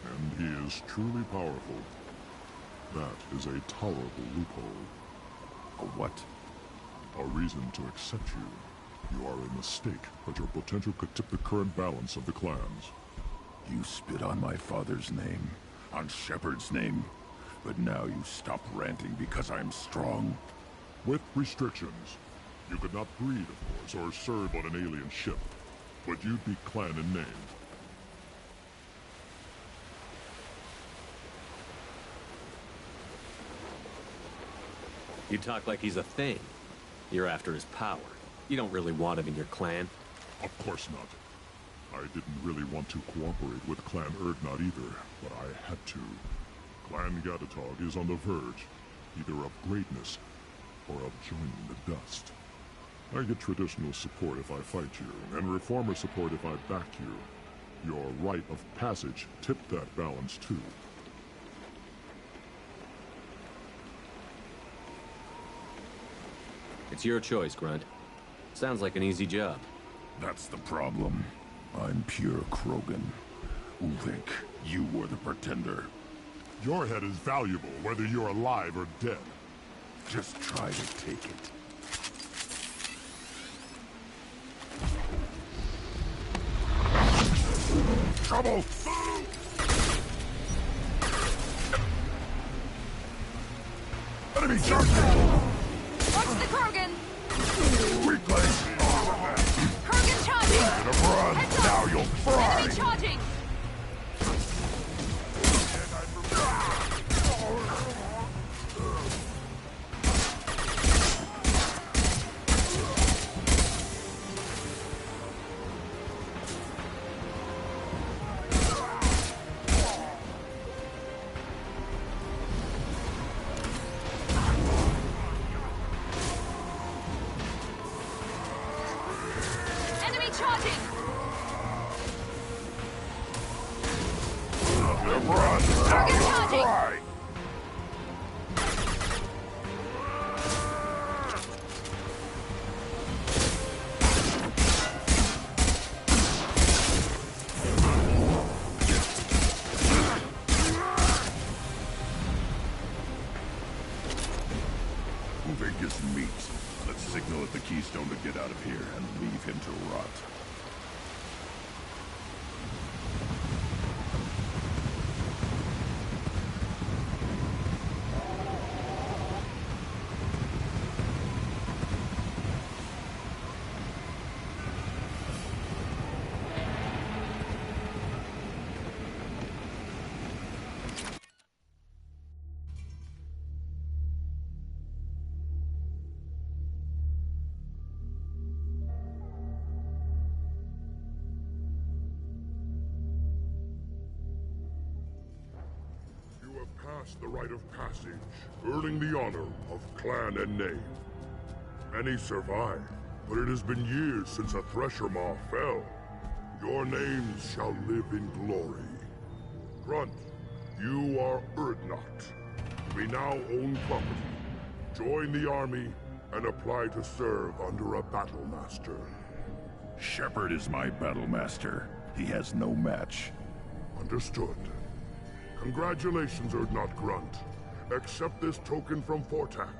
And he is truly powerful. That is a tolerable loophole. A what? A reason to accept you. You are a mistake, but your potential could tip the current balance of the clans. You spit on my father's name, on Shepard's name, but now you stop ranting because I'm strong. With restrictions. You could not breed, of course, or serve on an alien ship, but you'd be clan in name. You talk like he's a thing. You're after his power. You don't really want him in your clan. Of course not. I didn't really want to cooperate with Clan Urdnot either, but I had to. Clan Gatatog is on the verge, either of greatness or of joining the dust. I get traditional support if I fight you, and reformer support if I back you. Your rite of passage tipped that balance too. It's your choice, Grunt. Sounds like an easy job. That's the problem. I'm pure Krogan. Ulvik, you were the pretender. Your head is valuable, whether you're alive or dead. Just try to take it. Trouble! Enemy charging! Watch the Krogan! Weak legs! Krogan charging! Get a run! Heads up! Now you'll fry! Enemy charging! Ulvik is meat. Let's signal at the Keystone to get out of here and leave him to rot. The rite of passage, earning the honor of clan and name. Many survive, but it has been years since a Thresher Maw fell. Your names shall live in glory. Grunt, you are Urdnot. We now own property. Join the army and apply to serve under a battle master. Shepard is my battle master. He has no match. Understood. Congratulations, Urdnot Grunt. Accept this token from Fortak.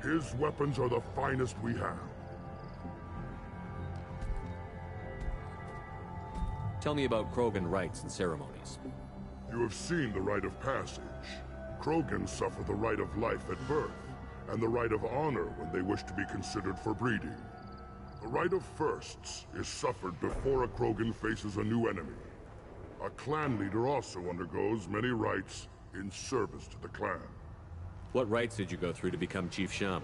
His weapons are the finest we have. Tell me about Krogan rites and ceremonies. You have seen the rite of passage. Krogans suffer the rite of life at birth, and the rite of honor when they wish to be considered for breeding. The rite of firsts is suffered before a Krogan faces a new enemy. A clan leader also undergoes many rites in service to the clan. What rites did you go through to become Chief Shaman?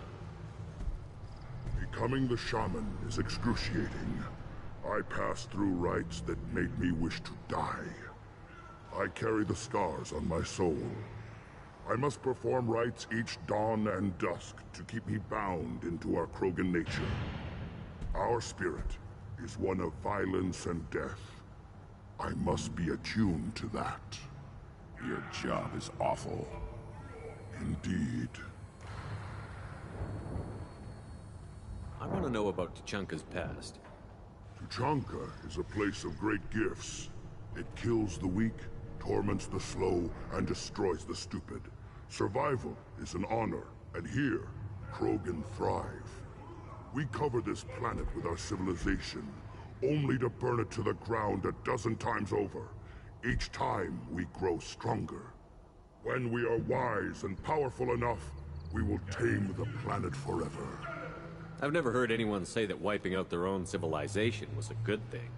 Becoming the Shaman is excruciating. I passed through rites that made me wish to die. I carry the scars on my soul, I must perform rites each dawn and dusk to keep me bound into our Krogan nature. Our spirit is one of violence and death. I must be attuned to that. Your job is awful. Indeed. I want to know about Tuchanka's past. Tuchanka is a place of great gifts. It kills the weak, torments the slow, and destroys the stupid. Survival is an honor, and here, Krogan thrive. We cover this planet with our civilization, only to burn it to the ground a dozen times over. Each time, we grow stronger. When we are wise and powerful enough, we will tame the planet forever. I've never heard anyone say that wiping out their own civilization was a good thing.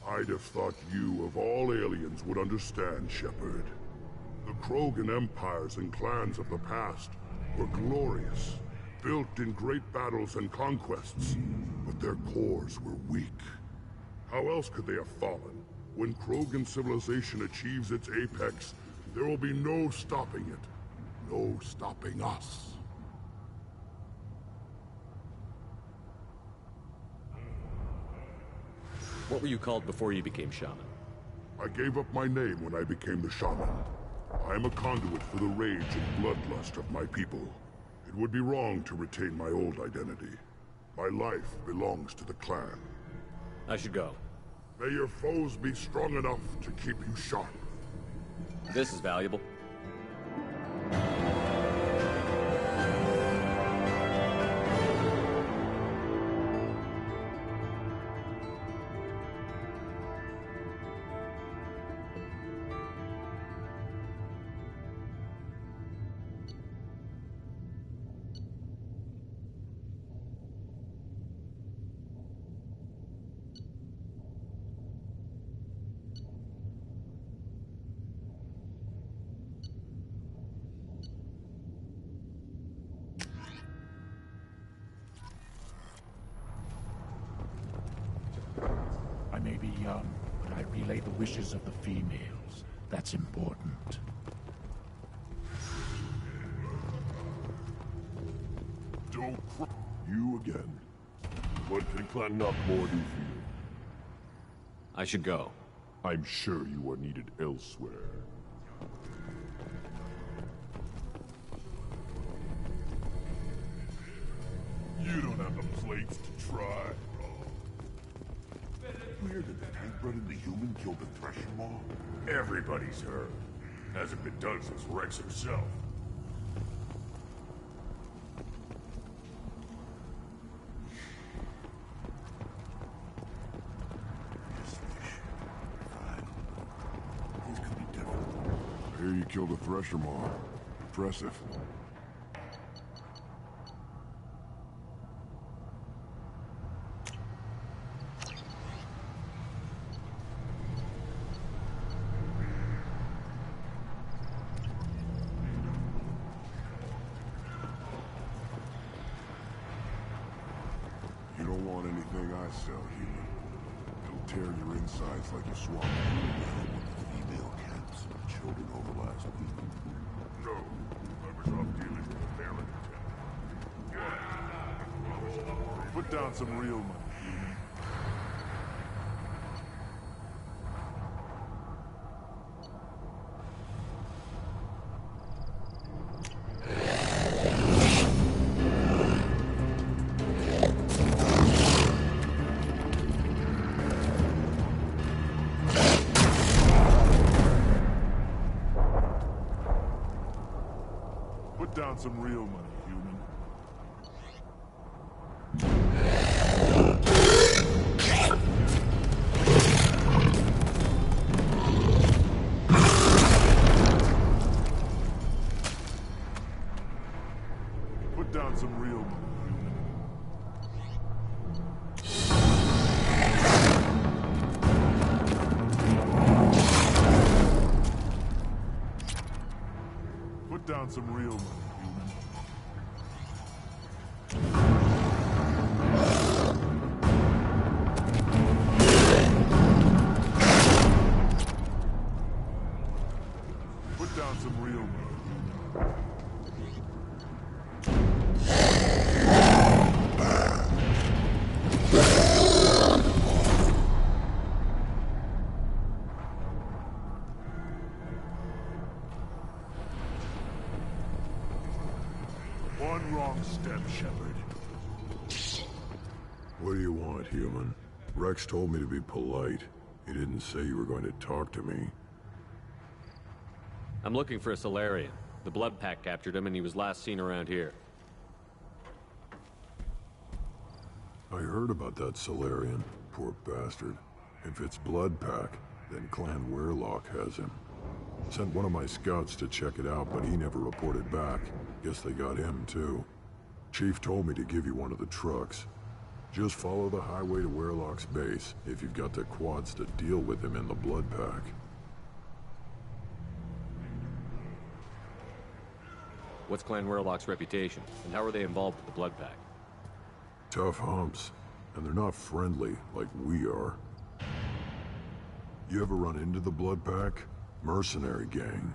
I'd have thought you, of all aliens, would understand, Shepard. The Krogan empires and clans of the past were glorious, built in great battles and conquests, but their cores were weak. How else could they have fallen? When Krogan civilization achieves its apex, there will be no stopping it. No stopping us. What were you called before you became shaman? I gave up my name when I became the shaman. I am a conduit for the rage and bloodlust of my people. It would be wrong to retain my old identity. My life belongs to the clan. I should go. May your foes be strong enough to keep you sharp. This is valuable. I may be young, but I relay the wishes of the females. That's important. Don't cry. You again. What can Clan Knockmore do for you? I should go. I'm sure you are needed elsewhere. You don't have the plates to try. You hear that the tank-bred and the human killed the Thresher Maw? Everybody's heard. Hasn't been done since Rex himself. Things could be different. I hear you killed a Thresher Maw. Impressive. You don't want anything I sell, human. It'll tear your insides like you swallowed. The female camps and the children over last week. No, I was off dealing with a Baron attack. Put down some real money, human. Put down some real money, human. Put down some real money, human. Put down some real money, human. Put down some real money, human. one wrong step, Shepard. What do you want, human? Rex told me to be polite. He didn't say you were going to talk to me. I'm looking for a Salarian. The Blood Pack captured him and he was last seen around here. I heard about that Salarian. Poor bastard. If it's Blood Pack, then Clan Weyrloc has him. Sent one of my scouts to check it out, but he never reported back. Guess they got him, too. Chief told me to give you one of the trucks. Just follow the highway to Weyrloc's base, if you've got the quads to deal with him in the Blood Pack. What's Clan Weyrloc's reputation, and how are they involved with the Blood Pack? Tough humps, and they're not friendly like we are. You ever run into the Blood Pack? Mercenary gang.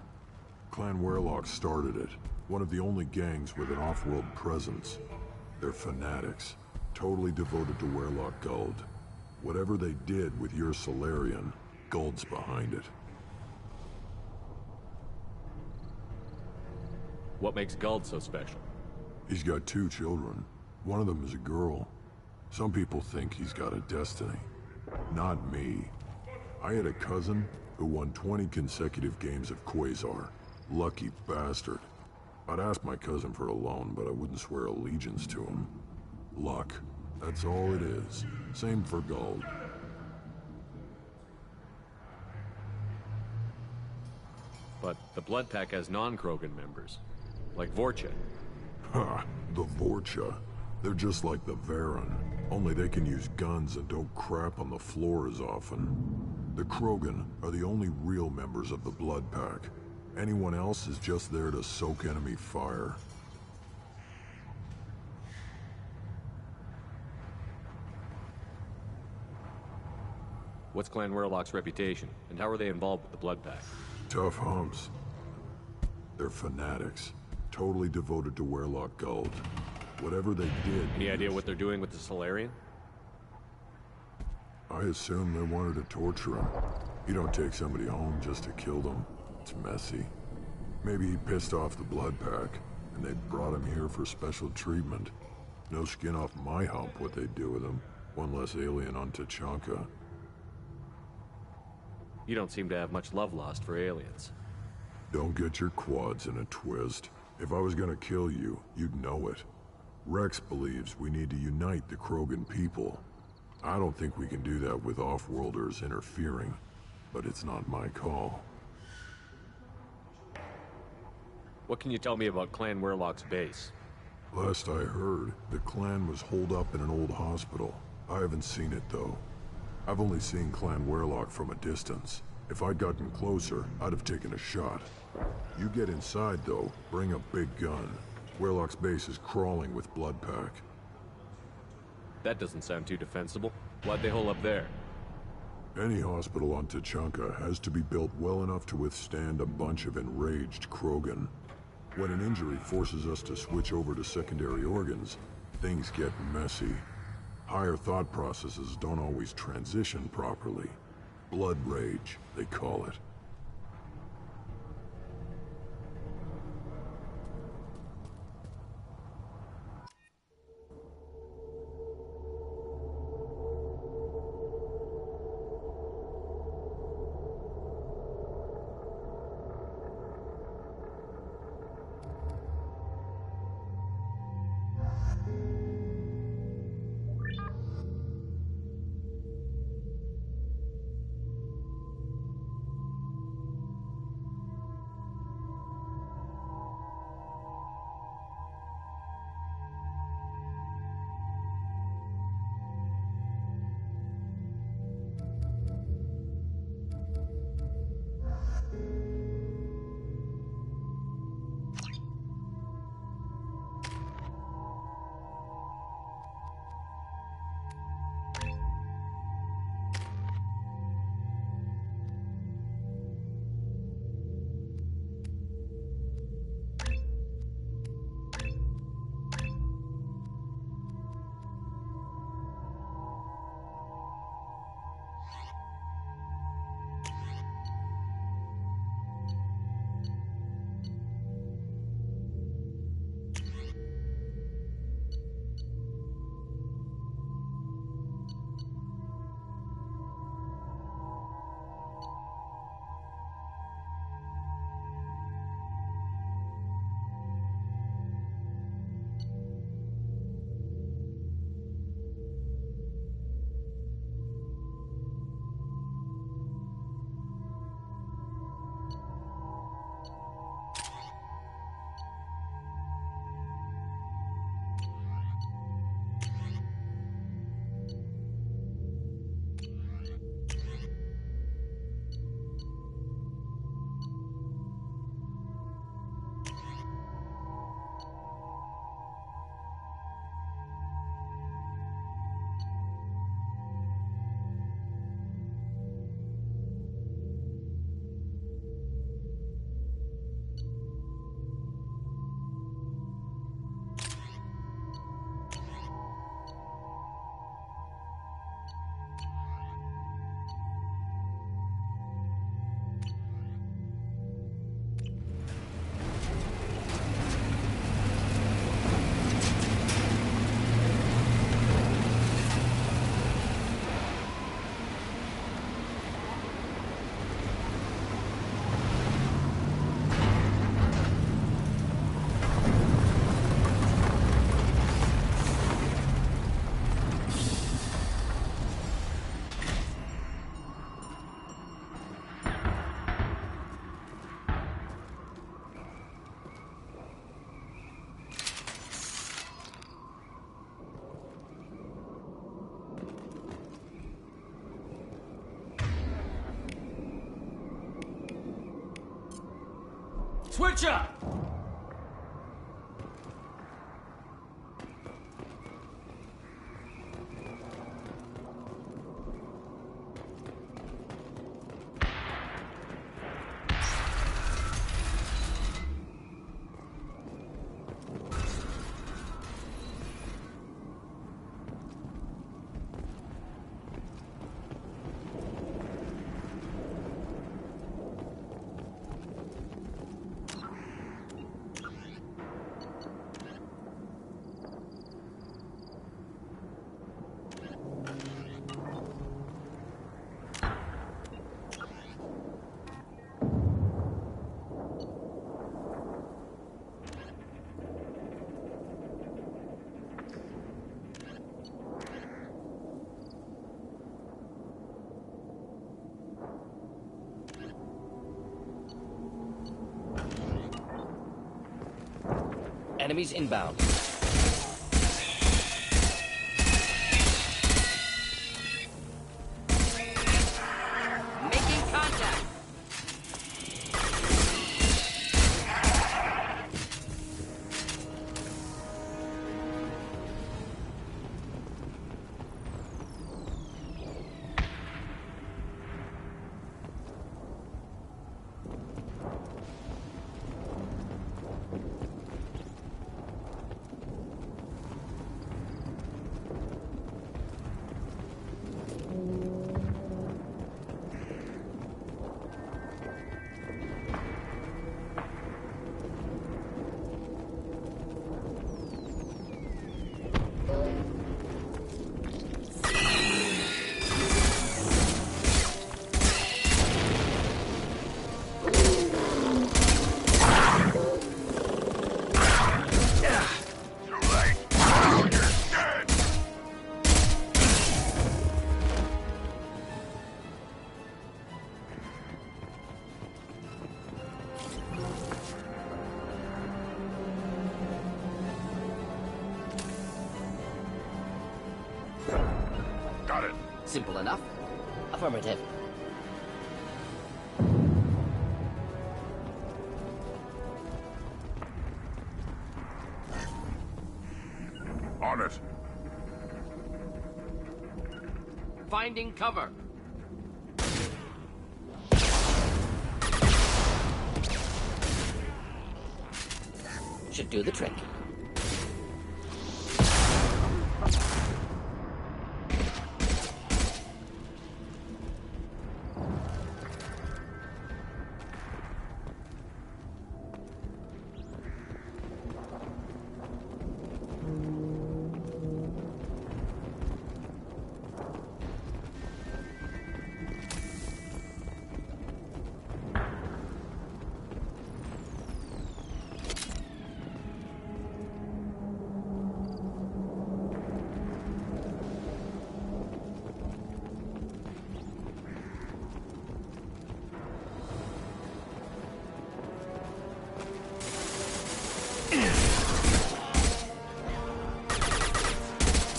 Clan Weyrloc started it. One of the only gangs with an off-world presence. They're fanatics, totally devoted to Weyrloc Guld. Whatever they did with your Salarian, Guld's behind it. What makes Guld so special? He's got 2 children. One of them is a girl. Some people think he's got a destiny. Not me. I had a cousin who won 20 consecutive games of Quasar. Lucky bastard. I'd ask my cousin for a loan, but I wouldn't swear allegiance to him. Luck. That's all it is. Same for Guld. But the Blood Pack has non-Krogan members, like Vorcha. Ha! The Vorcha. They're just like the Varen, only they can use guns and don't crap on the floor as often. The Krogan are the only real members of the Blood Pack. Anyone else is just there to soak enemy fire. What's Clan Weyrloc's reputation, and how are they involved with the Blood Pack? Tough humps. They're fanatics, totally devoted to Weyrloc Guld. Whatever they did... Any idea what they're doing with the Salarian? I assume they wanted to torture him. You don't take somebody home just to kill them. It's messy. Maybe he pissed off the Blood Pack, and they brought him here for special treatment. No skin off my hump what they'd do with him. One less alien on Tuchanka. You don't seem to have much love lost for aliens. Don't get your quads in a twist. If I was gonna kill you, you'd know it. Rex believes we need to unite the Krogan people. I don't think we can do that with off-worlders interfering, but it's not my call. What can you tell me about Clan Weyrloc's base? Last I heard, the clan was holed up in an old hospital. I haven't seen it, though. I've only seen Clan Weyrloc from a distance. If I'd gotten closer, I'd have taken a shot. You get inside, though, bring a big gun. Weyrloc's base is crawling with Blood Pack. That doesn't sound too defensible. Why'd they hole up there? Any hospital on Tuchanka has to be built well enough to withstand a bunch of enraged Krogan. When an injury forces us to switch over to secondary organs, things get messy. Higher thought processes don't always transition properly. Blood rage, they call it. Switch up! Enemies inbound. Making contact! Got it. Simple enough. Affirmative. On it. Finding cover. Should do the trick.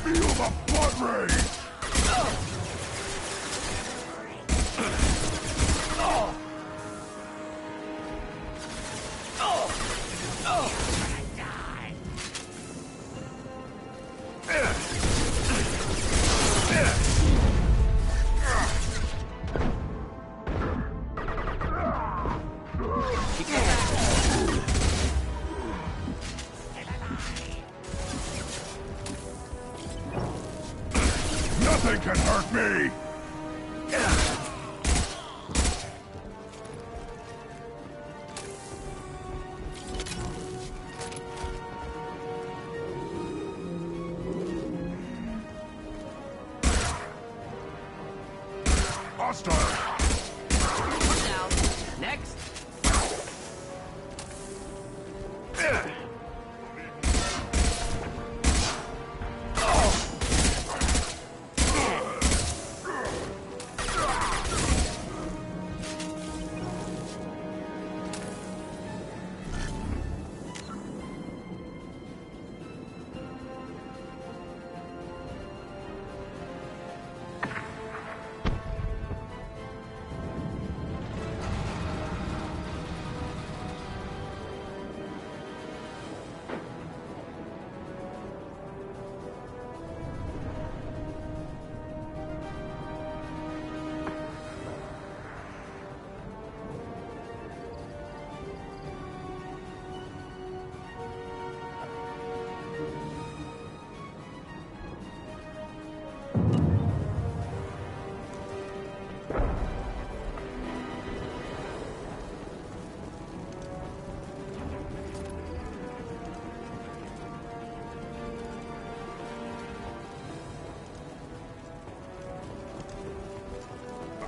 Feel the blood rage! Nothing can hurt me! Hostile! One down. Next.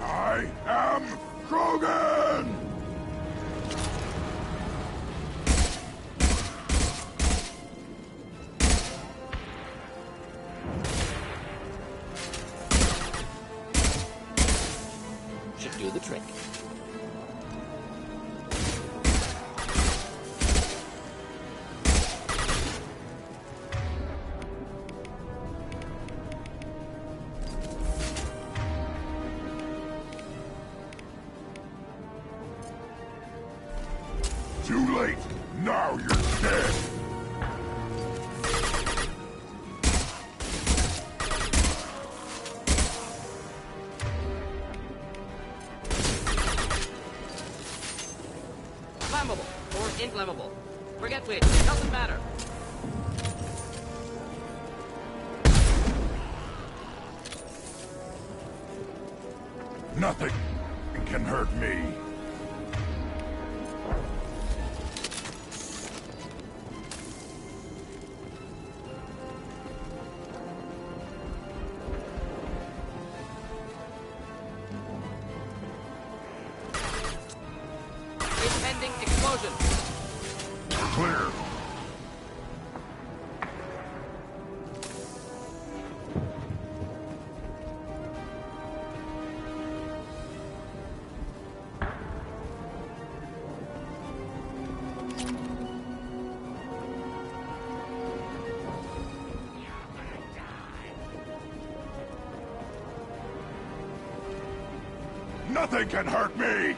I am Krogan! Should do the trick. Too late! Now you're dead! Flammable or inflammable. Forget which. Doesn't matter. Nothing can hurt me. Impending explosion. Clear. Nothing can hurt me!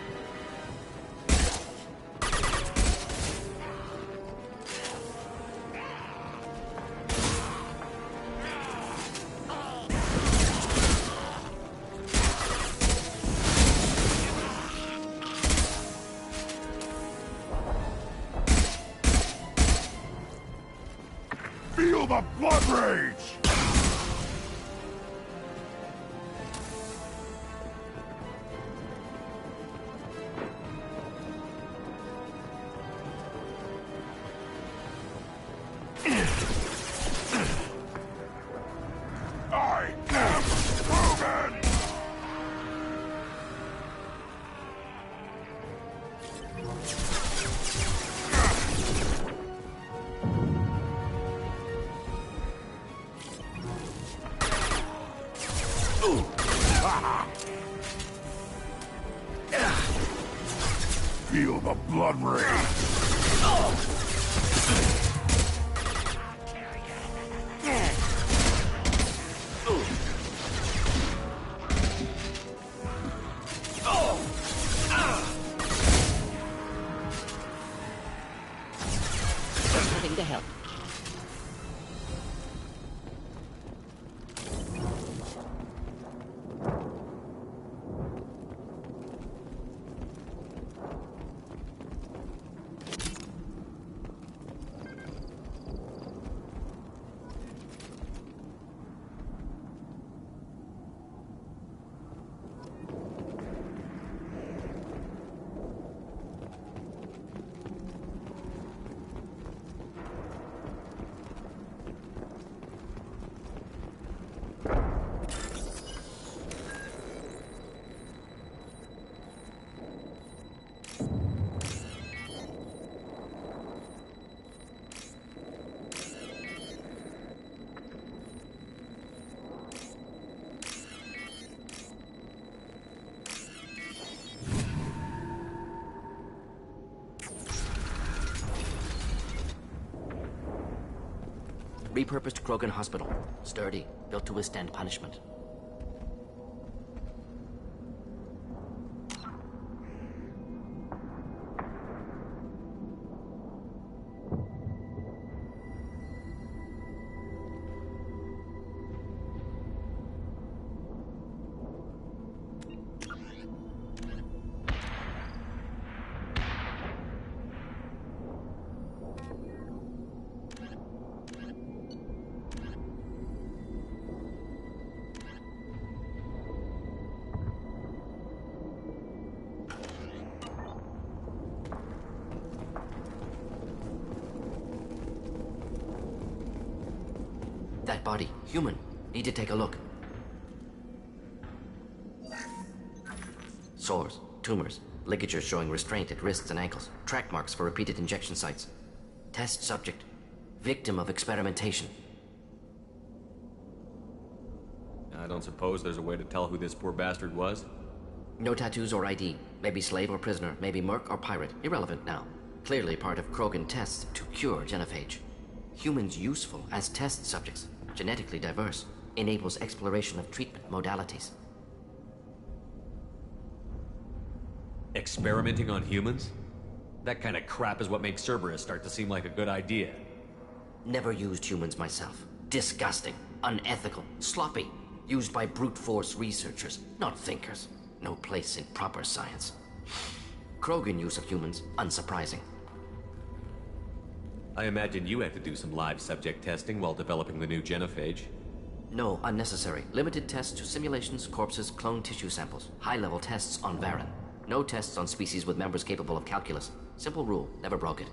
Feel the blood rage! I am Krogan! Feel the blood rage! Nothing to help. Repurposed Krogan hospital. Sturdy, built to withstand punishment. That body, human. Need to take a look. Sores, tumors, ligatures showing restraint at wrists and ankles, track marks for repeated injection sites. Test subject, victim of experimentation. I don't suppose there's a way to tell who this poor bastard was? No tattoos or ID. Maybe slave or prisoner, maybe merc or pirate. Irrelevant now. Clearly part of Krogan tests to cure genophage. Humans useful as test subjects, genetically diverse, enables exploration of treatment modalities. Experimenting on humans? That kind of crap is what makes Cerberus start to seem like a good idea. Never used humans myself. Disgusting, unethical, sloppy. Used by brute force researchers, not thinkers. No place in proper science. Krogan use of humans, unsurprising. I imagine you had to do some live subject testing while developing the new genophage. No, unnecessary. Limited tests to simulations, corpses, cloned tissue samples. High-level tests on Varen. No tests on species with members capable of calculus. Simple rule, never broke it.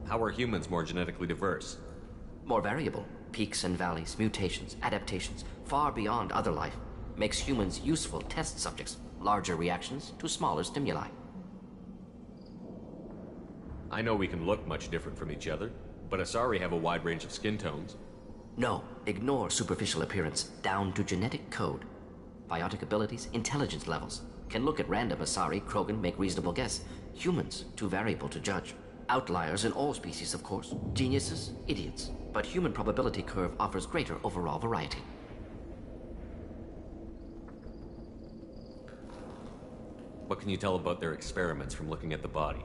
How are humans more genetically diverse? More variable. Peaks and valleys, mutations, adaptations, far beyond other life. Makes humans useful test subjects. Larger reactions to smaller stimuli. I know we can look much different from each other, but Asari have a wide range of skin tones. No, ignore superficial appearance, down to genetic code. Biotic abilities, intelligence levels. Can look at random Asari, Krogan, make reasonable guess. Humans, too variable to judge. Outliers in all species, of course. Geniuses, idiots. But human probability curve offers greater overall variety. What can you tell about their experiments from looking at the body?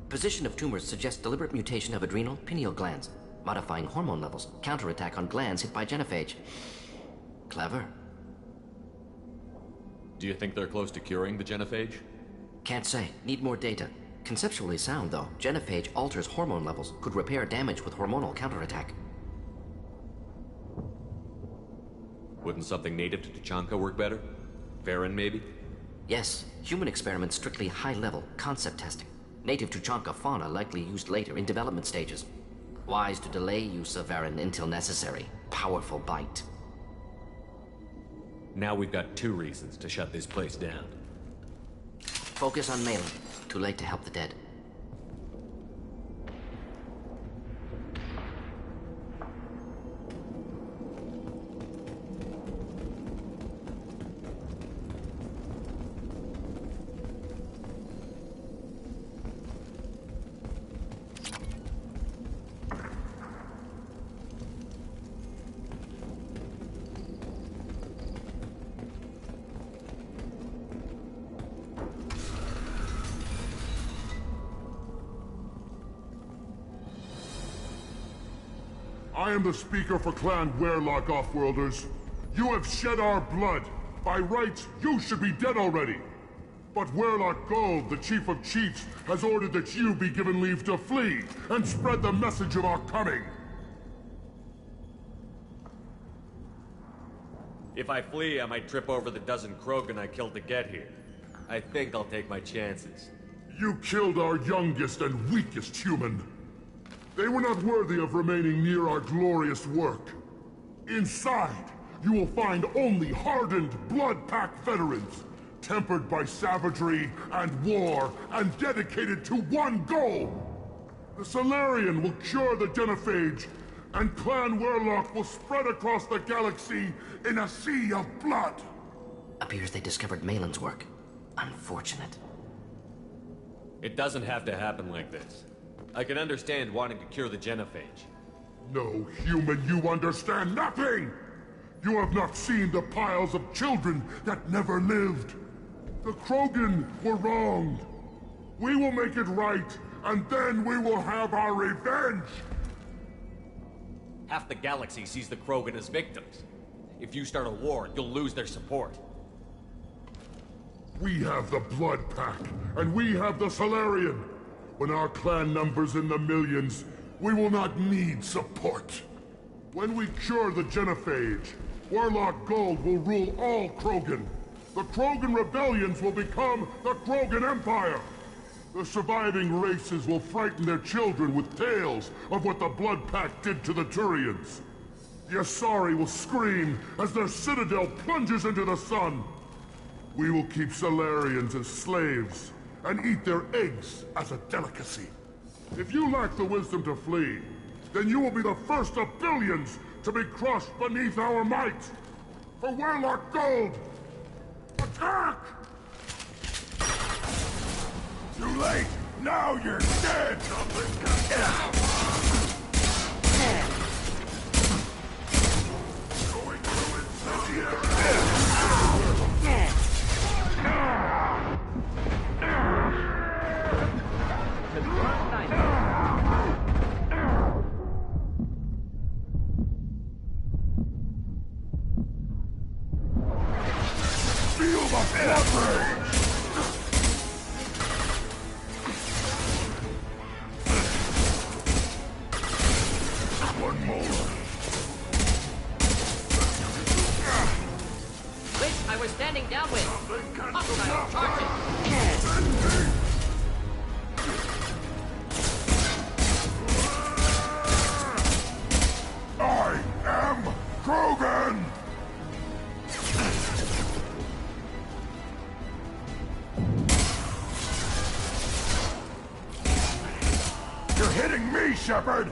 Position of tumors suggests deliberate mutation of adrenal, pineal glands. Modifying hormone levels. Counterattack on glands hit by genophage. Clever. Do you think they're close to curing the genophage? Can't say. Need more data. Conceptually sound, though. Genophage alters hormone levels. Could repair damage with hormonal counterattack. Wouldn't something native to Tuchanka work better? Varen, maybe? Yes. Human experiments strictly high-level, concept testing. Native Tuchanka fauna likely used later in development stages. Wise to delay use of Varen until necessary. Powerful bite. Now we've got 2 reasons to shut this place down. Focus on Malin. Too late to help the dead. I am the speaker for Clan Werlock, Offworlders. You have shed our blood. By rights, you should be dead already. But Werlock Gold, the Chief of Chiefs, has ordered that you be given leave to flee and spread the message of our coming. If I flee, I might trip over the dozen Krogan I killed to get here. I think I'll take my chances. You killed our youngest and weakest human. They were not worthy of remaining near our glorious work. Inside, you will find only hardened, blood-packed veterans, tempered by savagery and war, and dedicated to one goal. The Salarian will cure the genophage, and Clan Werlock will spread across the galaxy in a sea of blood. Appears they discovered Malin's work. Unfortunate. It doesn't have to happen like this. I can understand wanting to cure the genophage. No, human, you understand nothing! You have not seen the piles of children that never lived. The Krogan were wronged. We will make it right, and then we will have our revenge! Half the galaxy sees the Krogan as victims. If you start a war, you'll lose their support. We have the Blood Pack, and we have the Salarian. When our clan numbers in the millions, we will not need support. When we cure the genophage, Werlock Gold will rule all Krogan. The Krogan rebellions will become the Krogan Empire. The surviving races will frighten their children with tales of what the Blood Pact did to the Turians. The Asari will scream as their citadel plunges into the sun. We will keep Salarians as slaves and eat their eggs as a delicacy. If you lack the wisdom to flee, then you will be the first of billions to be crushed beneath our might. For Warlock Gold! Attack! Too late! Now you're dead! Feel the blood rage! One more. Which I was standing downwind. Hostile charging. I am Krogan! You're hitting me, Shepard!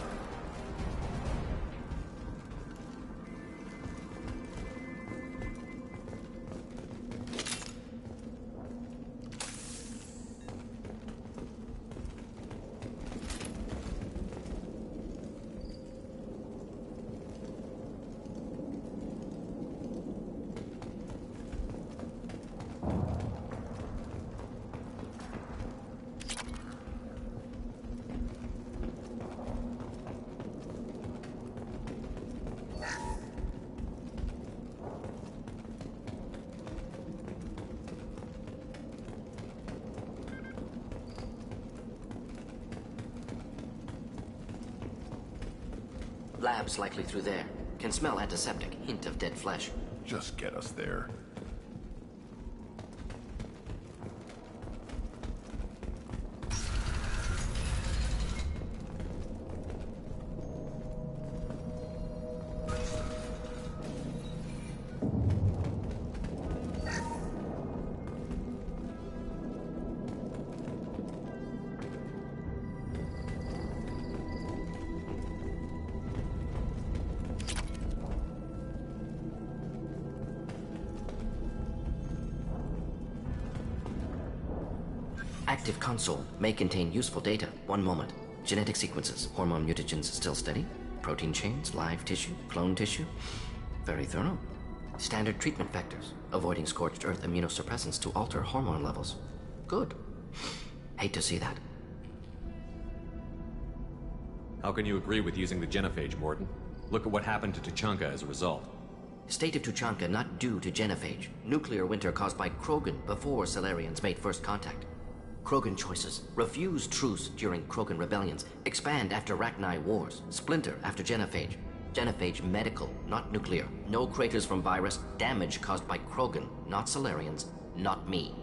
Labs likely through there. Can smell antiseptic, hint of dead flesh. Just get us there. Active console may contain useful data. One moment. Genetic sequences, hormone mutagens still steady. Protein chains, live tissue, clone tissue. Very thorough. Standard treatment vectors, avoiding scorched earth immunosuppressants to alter hormone levels. Good. Hate to see that. How can you agree with using the genophage, Mordin? Look at what happened to Tuchanka as a result. State of Tuchanka not due to genophage. Nuclear winter caused by Krogan before Salarians made first contact. Krogan choices. Refuse truce during Krogan rebellions. Expand after Rachni wars. Splinter after genophage. Genophage medical, not nuclear. No craters from virus. Damage caused by Krogan, not Salarians, not me.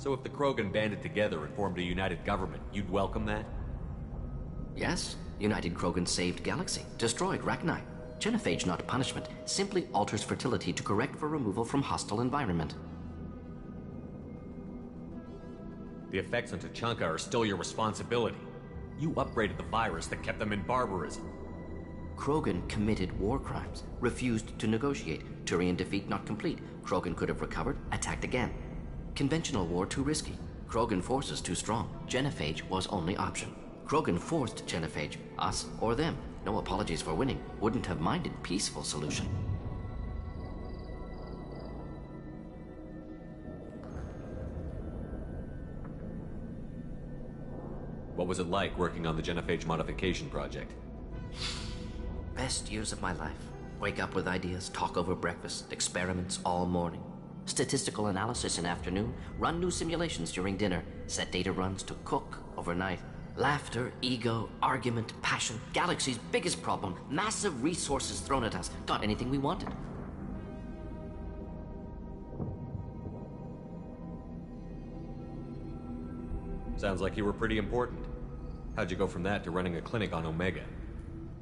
So if the Krogan banded together and formed a united government, you'd welcome that? Yes, United Krogan saved Galaxy, destroyed Rachni. Genophage, not punishment, simply alters fertility to correct for removal from hostile environment. The effects on Tuchanka are still your responsibility. You upgraded the virus that kept them in barbarism. Krogan committed war crimes, refused to negotiate. Turian defeat not complete. Krogan could have recovered, attacked again. Conventional war too risky. Krogan forces too strong. Genophage was only option. Krogan forced Genophage, us or them. No apologies for winning. Wouldn't have minded peaceful solution. What was it like working on the Genophage modification project? Best years of my life. Wake up with ideas, talk over breakfast, experiments all morning. Statistical analysis in afternoon, run new simulations during dinner, set data runs to cook overnight. Laughter, ego, argument, passion. Galaxy's biggest problem. Massive resources thrown at us. Got anything we wanted. Sounds like you were pretty important. How'd you go from that to running a clinic on Omega?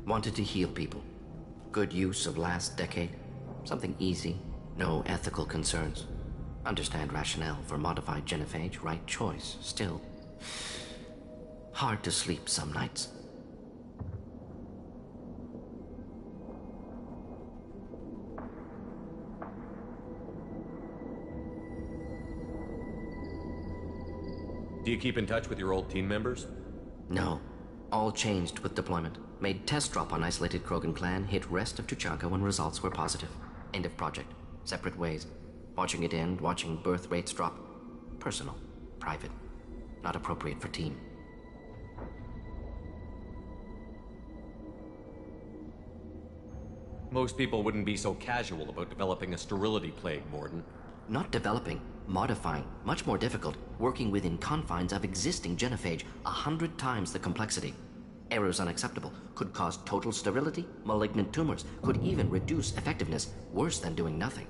Wanted to heal people. Good use of last decade. Something easy. No ethical concerns. Understand rationale for modified genophage. Right choice. Still. Hard to sleep some nights. Do you keep in touch with your old team members? No. All changed with deployment. Made test drop on isolated Krogan clan, hit rest of Tuchanka when results were positive. End of project. Separate ways. Watching it end, watching birth rates drop. Personal. Private. Not appropriate for team. Most people wouldn't be so casual about developing a sterility plague, Mordin. Not developing, modifying. Much more difficult. Working within confines of existing genophage. 100 times the complexity. Errors unacceptable. Could cause total sterility, malignant tumors. Could even reduce effectiveness. Worse than doing nothing.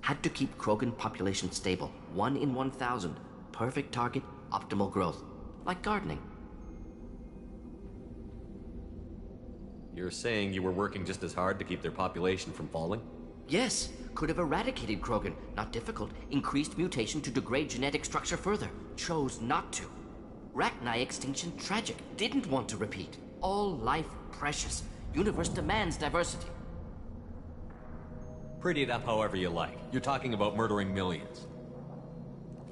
Had to keep Krogan population stable. 1 in 1,000. Perfect target, optimal growth. Like gardening. You're saying you were working just as hard to keep their population from falling? Yes, could have eradicated Krogan. Not difficult. Increased mutation to degrade genetic structure further. Chose not to. Rachni extinction tragic. Didn't want to repeat. All life precious. Universe demands diversity. Pretty it up however you like. You're talking about murdering millions.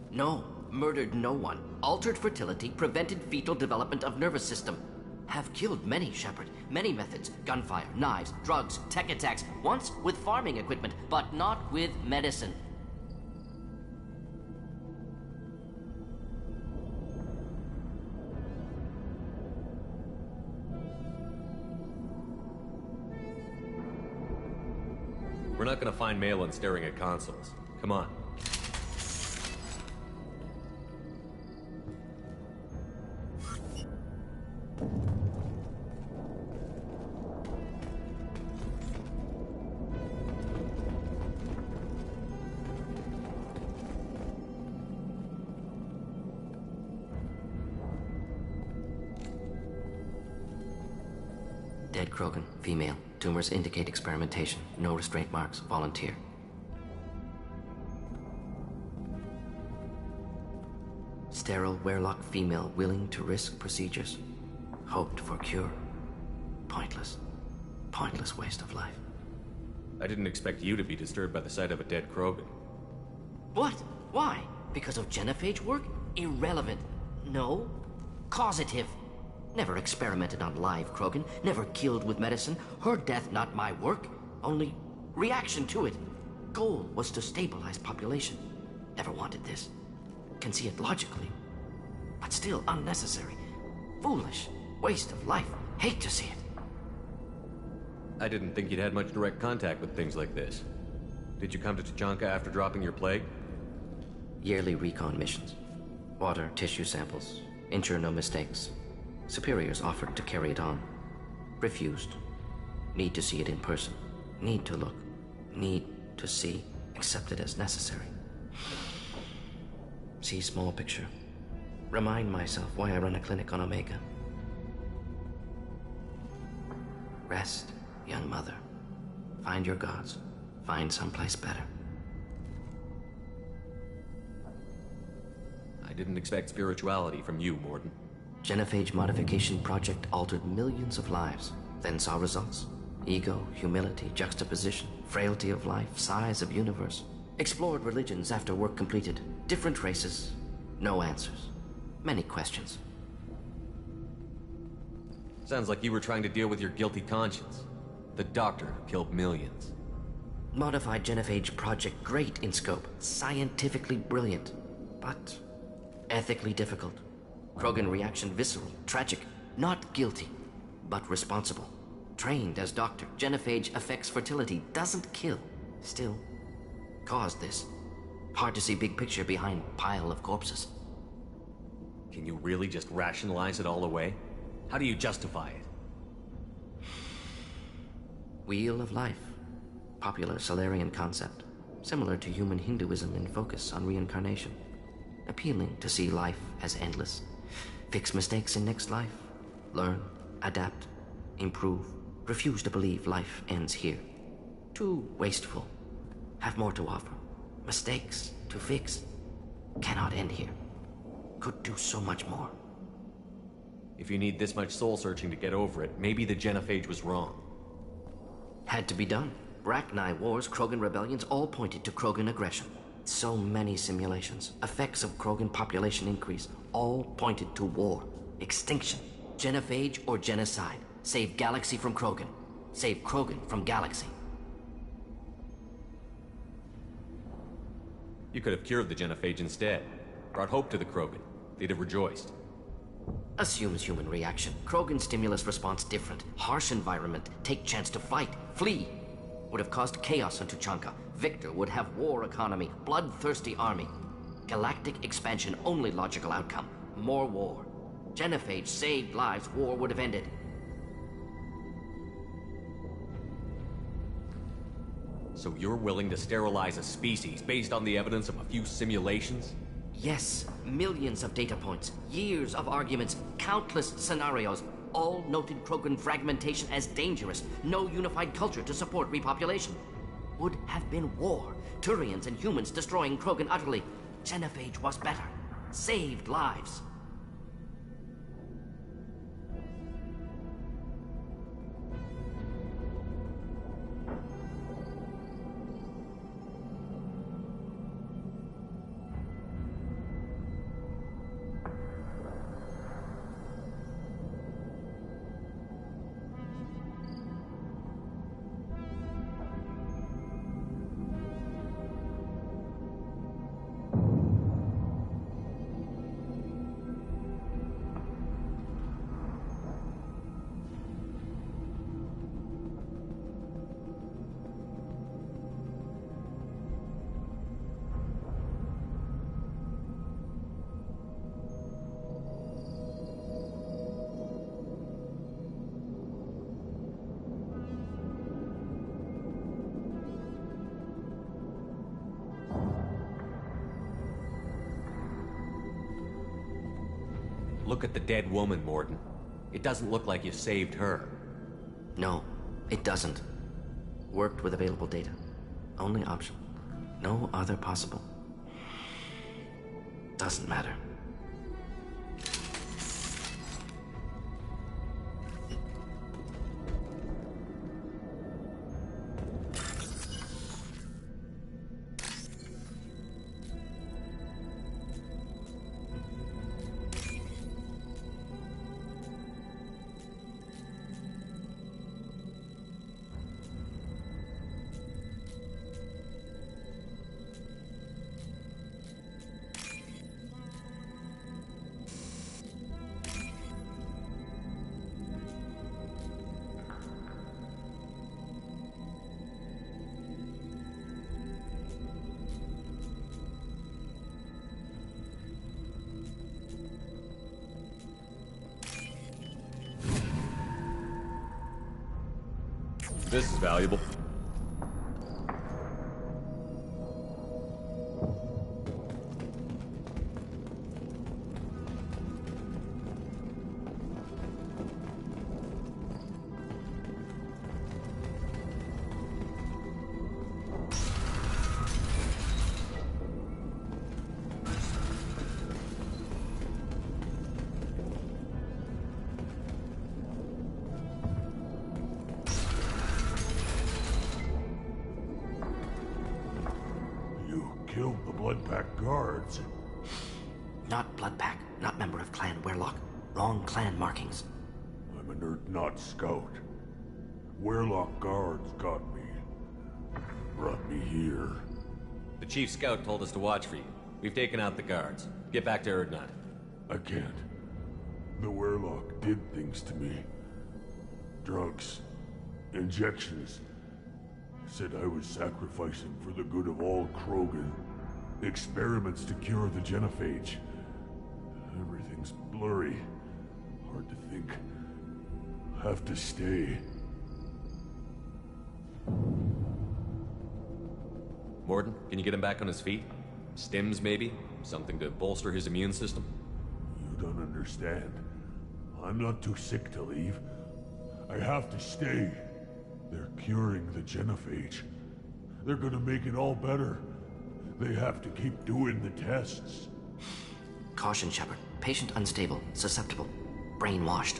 No, murdered no one. Altered fertility, prevented fetal development of nervous system. Have killed many, Shepard. Many methods. Gunfire, knives, drugs, tech attacks. Once with farming equipment, but not with medicine. We're not gonna find Malin staring at consoles. Come on. Dead Krogan, female. Tumors indicate experimentation. No restraint marks. Volunteer. Sterile Werelock female willing to risk procedures. Hoped for cure. Pointless. Pointless waste of life. I didn't expect you to be disturbed by the sight of a dead Krogan. What? Why? Because of genophage work? Irrelevant. No. Causative. Never experimented on live Krogan. Never killed with medicine. Her death not my work. Only reaction to it. Goal was to stabilize population. Never wanted this. Can see it logically. But still unnecessary. Foolish. Waste of life. Hate to see it. I didn't think you'd had much direct contact with things like this. Did you come to Tuchanka after dropping your plague? Yearly recon missions. Water, tissue samples. Ensure no mistakes. Superiors offered to carry it on. Refused. Need to see it in person. Need to look. Need to see. Accepted as necessary. See small picture. Remind myself why I run a clinic on Omega. Rest, young mother. Find your gods. Find someplace better. I didn't expect spirituality from you, Mordin. Genophage modification project altered millions of lives, then saw results. Ego, humility, juxtaposition, frailty of life, size of universe. Explored religions after work completed. Different races, no answers. Many questions. Sounds like you were trying to deal with your guilty conscience. The doctor who killed millions. Modified genophage project great in scope, scientifically brilliant, but ethically difficult. Krogan reaction visceral, tragic, not guilty, but responsible. Trained as doctor, genophage affects fertility, doesn't kill. Still, caused this. Hard to see big picture behind pile of corpses. Can you really just rationalize it all away? How do you justify it? Wheel of life. Popular Solarian concept. Similar to human Hinduism in focus on reincarnation. Appealing to see life as endless. Fix mistakes in next life. Learn, adapt, improve. Refuse to believe life ends here. Too wasteful. Have more to offer. Mistakes to fix. Cannot end here. Could do so much more. If you need this much soul-searching to get over it, maybe the genophage was wrong. Had to be done. Rachni wars, Krogan rebellions, all pointed to Krogan aggression. So many simulations. Effects of Krogan population increase. All pointed to war. Extinction. Genophage or genocide. Save galaxy from Krogan. Save Krogan from galaxy. You could have cured the genophage instead. Brought hope to the Krogan. They'd have rejoiced. Assumes human reaction. Krogan stimulus response different. Harsh environment. Take chance to fight. Flee. Would have caused chaos on Tuchanka. Victor would have war economy. Bloodthirsty army. Galactic expansion only logical outcome. More war. Genophage saved lives. War would have ended. So you're willing to sterilize a species based on the evidence of a few simulations? Yes, millions of data points, years of arguments, countless scenarios, all noted Krogan fragmentation as dangerous, no unified culture to support repopulation. Would have been war, Turians and humans destroying Krogan utterly. Genophage was better, saved lives. Look at the dead woman, Mordin. It doesn't look like you saved her. No, it doesn't. Worked with available data. Only option. No other possible. Doesn't matter. This is valuable. killed the Bloodpack guards. Not Bloodpack, not member of Clan Werlock. Wrong clan markings. I'm an Urdnot scout. Werlock guards got me. Brought me here. The Chief Scout told us to watch for you. We've taken out the guards. Get back to Urdnot. I can't. The Werlock did things to me. Drugs. Injections. Said I was sacrificing for the good of all Krogan. Experiments to cure the genophage. Everything's blurry. Hard to think. Have to stay. Mordin, can you get him back on his feet? Stims, maybe? Something to bolster his immune system? You don't understand. I'm not too sick to leave. I have to stay. They're curing the genophage. They're gonna make it all better. They have to keep doing the tests. Caution, Shepard. Patient unstable, susceptible, brainwashed.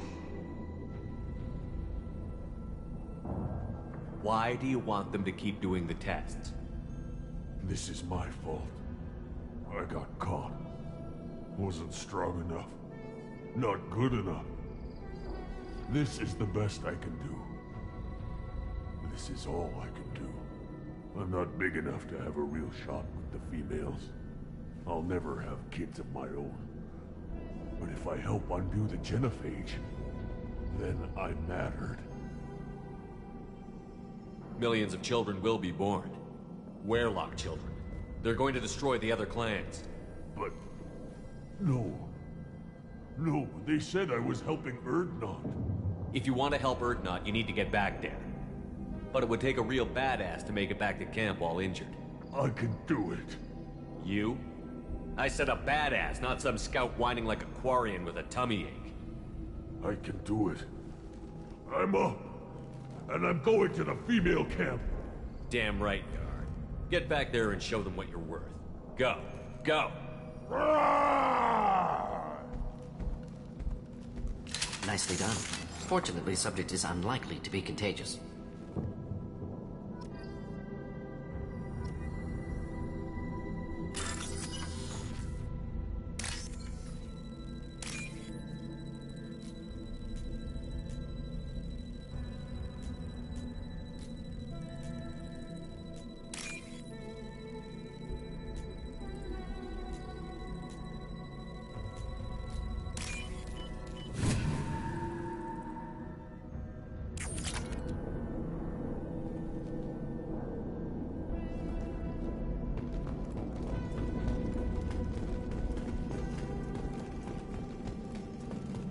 Why do you want them to keep doing the tests? This is my fault. I got caught. Wasn't strong enough. Not good enough. This is the best I can do. This is all I can do. I'm not big enough to have a real shot with the females. I'll never have kids of my own. But if I help undo the genophage, then I mattered. Millions of children will be born. Werlock children. They're going to destroy the other clans. But... no. No, they said I was helping Urdnot. If you want to help Urdnot, you need to get back there. But it would take a real badass to make it back to camp while injured. I can do it. You? I said a badass, not some scout whining like a Quarian with a tummy ache. I can do it. I'm up. And I'm going to the female camp. Damn right you are. Get back there and show them what you're worth. Go. Go! Nicely done. Fortunately, subject is unlikely to be contagious.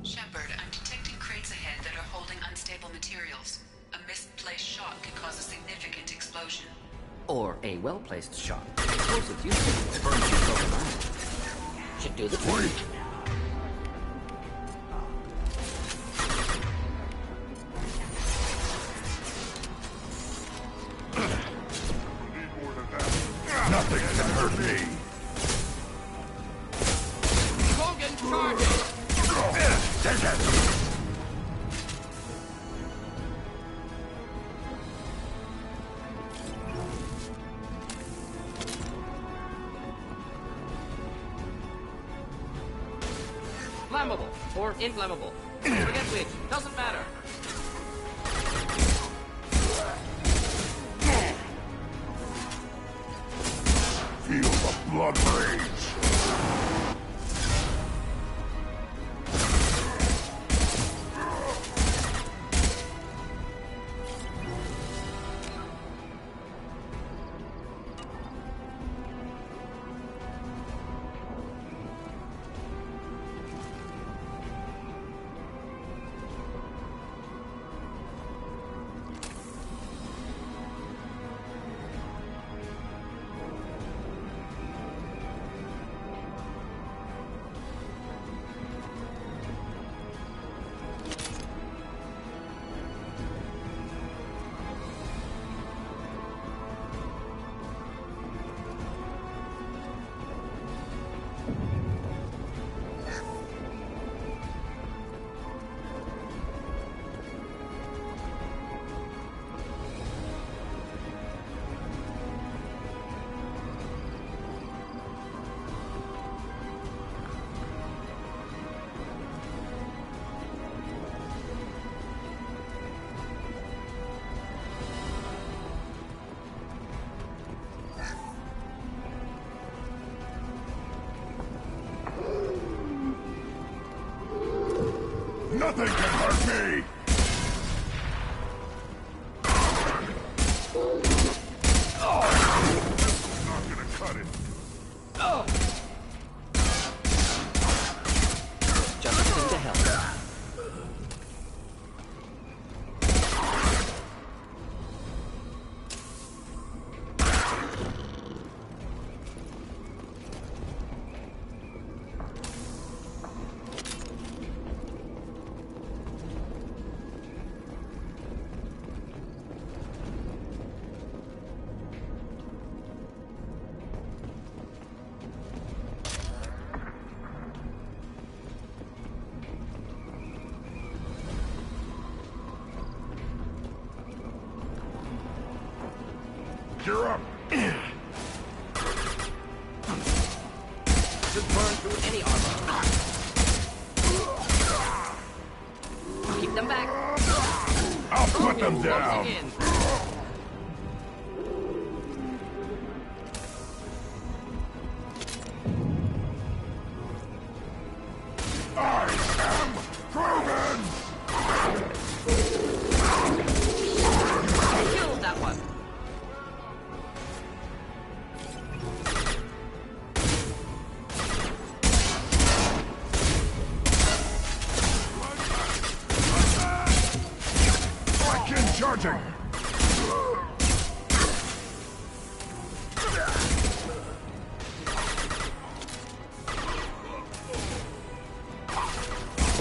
Shepard, I'm detecting crates ahead that are holding unstable materials. A misplaced shot could cause a significant explosion. Or a well-placed shot. Explosives useful to burn things overnight. Should do the trick. Nothing can hurt me. Krogan charges! Take it! Flammable or inflammable. Forget which. Doesn't matter. Feel the blood rage. Nothing can hurt me! Not gonna cut it. Just into hell. You're up. Should burn through any armor. Keep them back. I'll put them down. Closing in. Killed that one. Charging!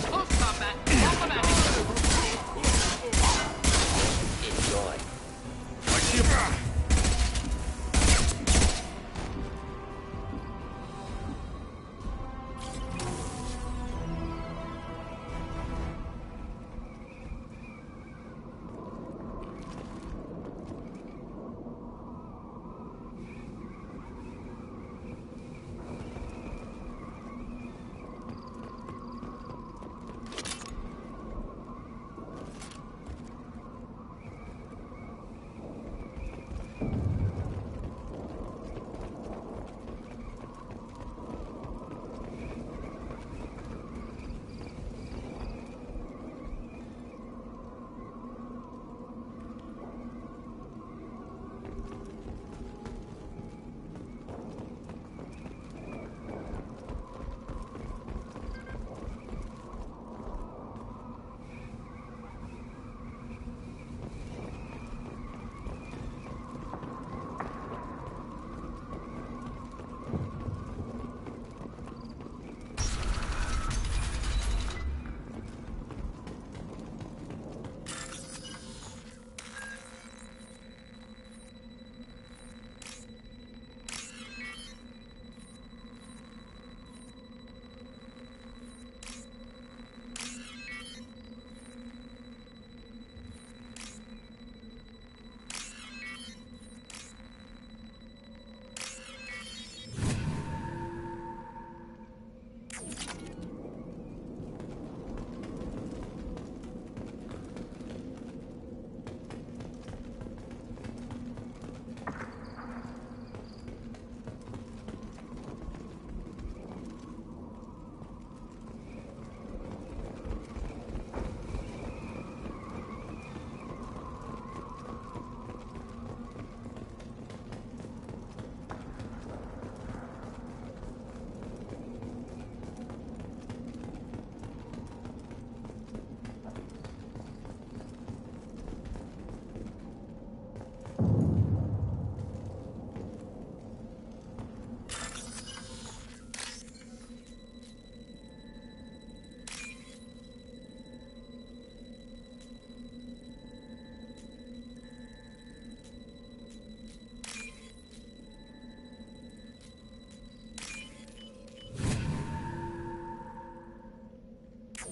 Close combat. Automatic. Enjoy.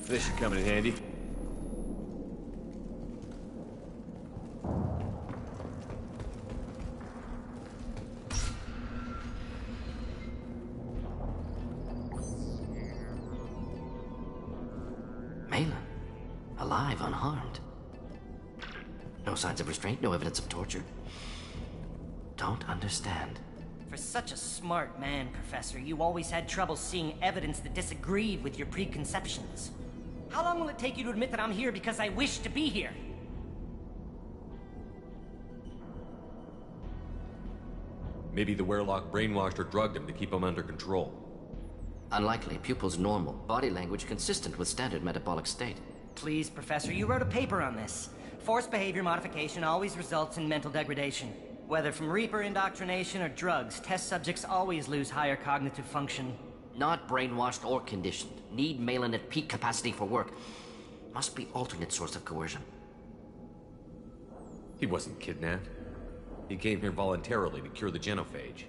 This should come in handy. Malin, alive, unharmed. No signs of restraint, no evidence of torture. Don't understand. For such a smart man, Professor, you always had trouble seeing evidence that disagreed with your preconceptions. How long will it take you to admit that I'm here because I wish to be here? Maybe the Wehrlock brainwashed or drugged him to keep him under control. Unlikely. Pupil's normal. Body language consistent with standard metabolic state. Please, Professor, you wrote a paper on this. Forced behavior modification always results in mental degradation. Whether from Reaper indoctrination or drugs, test subjects always lose higher cognitive function. Not brainwashed or conditioned. Need Malin at peak capacity for work. Must be alternate source of coercion. He wasn't kidnapped. He came here voluntarily to cure the genophage.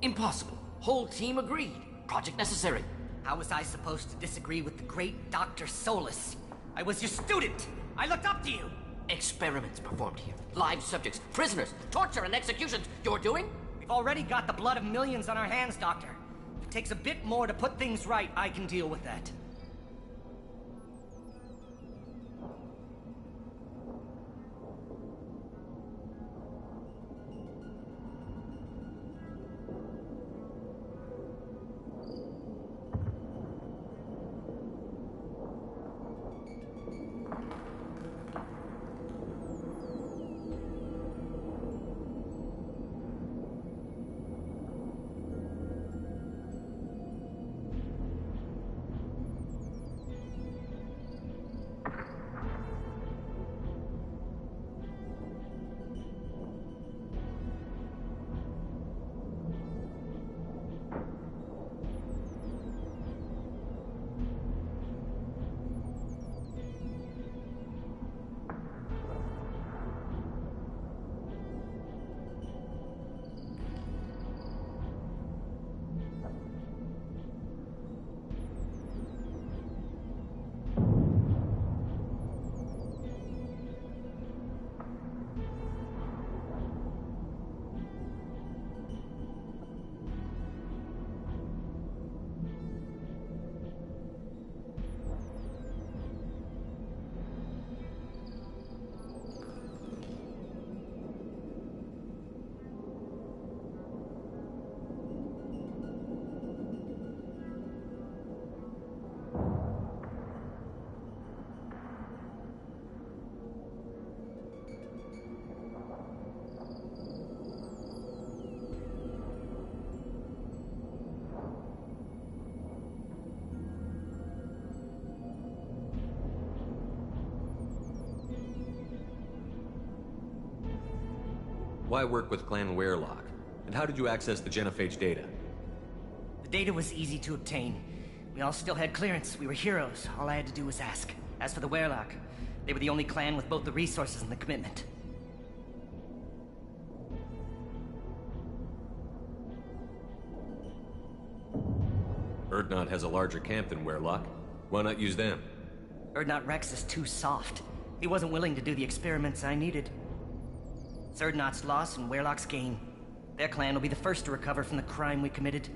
Impossible. Whole team agreed. Project necessary. How was I supposed to disagree with the great Dr. Solus? I was your student! I looked up to you! Experiments performed here. Live subjects, prisoners, torture and executions. You're doing? We've already got the blood of millions on our hands, Doctor. If it takes a bit more to put things right, I can deal with that. Why work with Clan Wehrlock? And how did you access the genophage data? The data was easy to obtain. We all still had clearance. We were heroes. All I had to do was ask. As for the Wehrlock, they were the only clan with both the resources and the commitment. Urdnot has a larger camp than Wehrlock. Why not use them? Urdnot Rex is too soft. He wasn't willing to do the experiments I needed. It's Urdnot's loss and Wehrlock's gain. Their clan will be the first to recover from the crime we committed.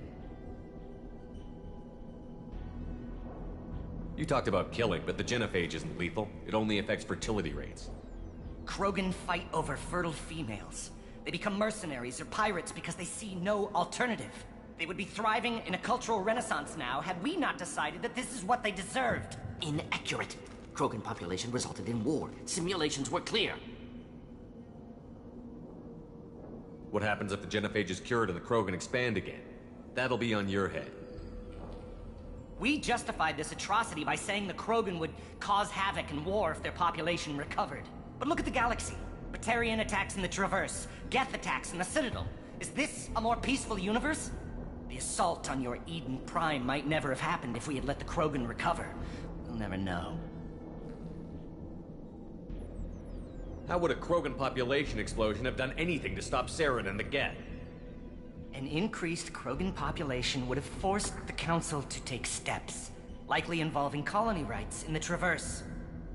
You talked about killing, but the genophage isn't lethal. It only affects fertility rates. Krogan fight over fertile females. They become mercenaries or pirates because they see no alternative. They would be thriving in a cultural renaissance now had we not decided that this is what they deserved. Inaccurate. Krogan population resulted in war. Simulations were clear. What happens if the genophage is cured and the Krogan expand again? That'll be on your head. We justified this atrocity by saying the Krogan would cause havoc and war if their population recovered. But look at the galaxy. Batarian attacks in the Traverse, Geth attacks in the Citadel. Is this a more peaceful universe? The assault on your Eden Prime might never have happened if we had let the Krogan recover. We'll never know. How would a Krogan population explosion have done anything to stop Saren and the Geth? An increased Krogan population would have forced the Council to take steps, likely involving colony rights in the Traverse.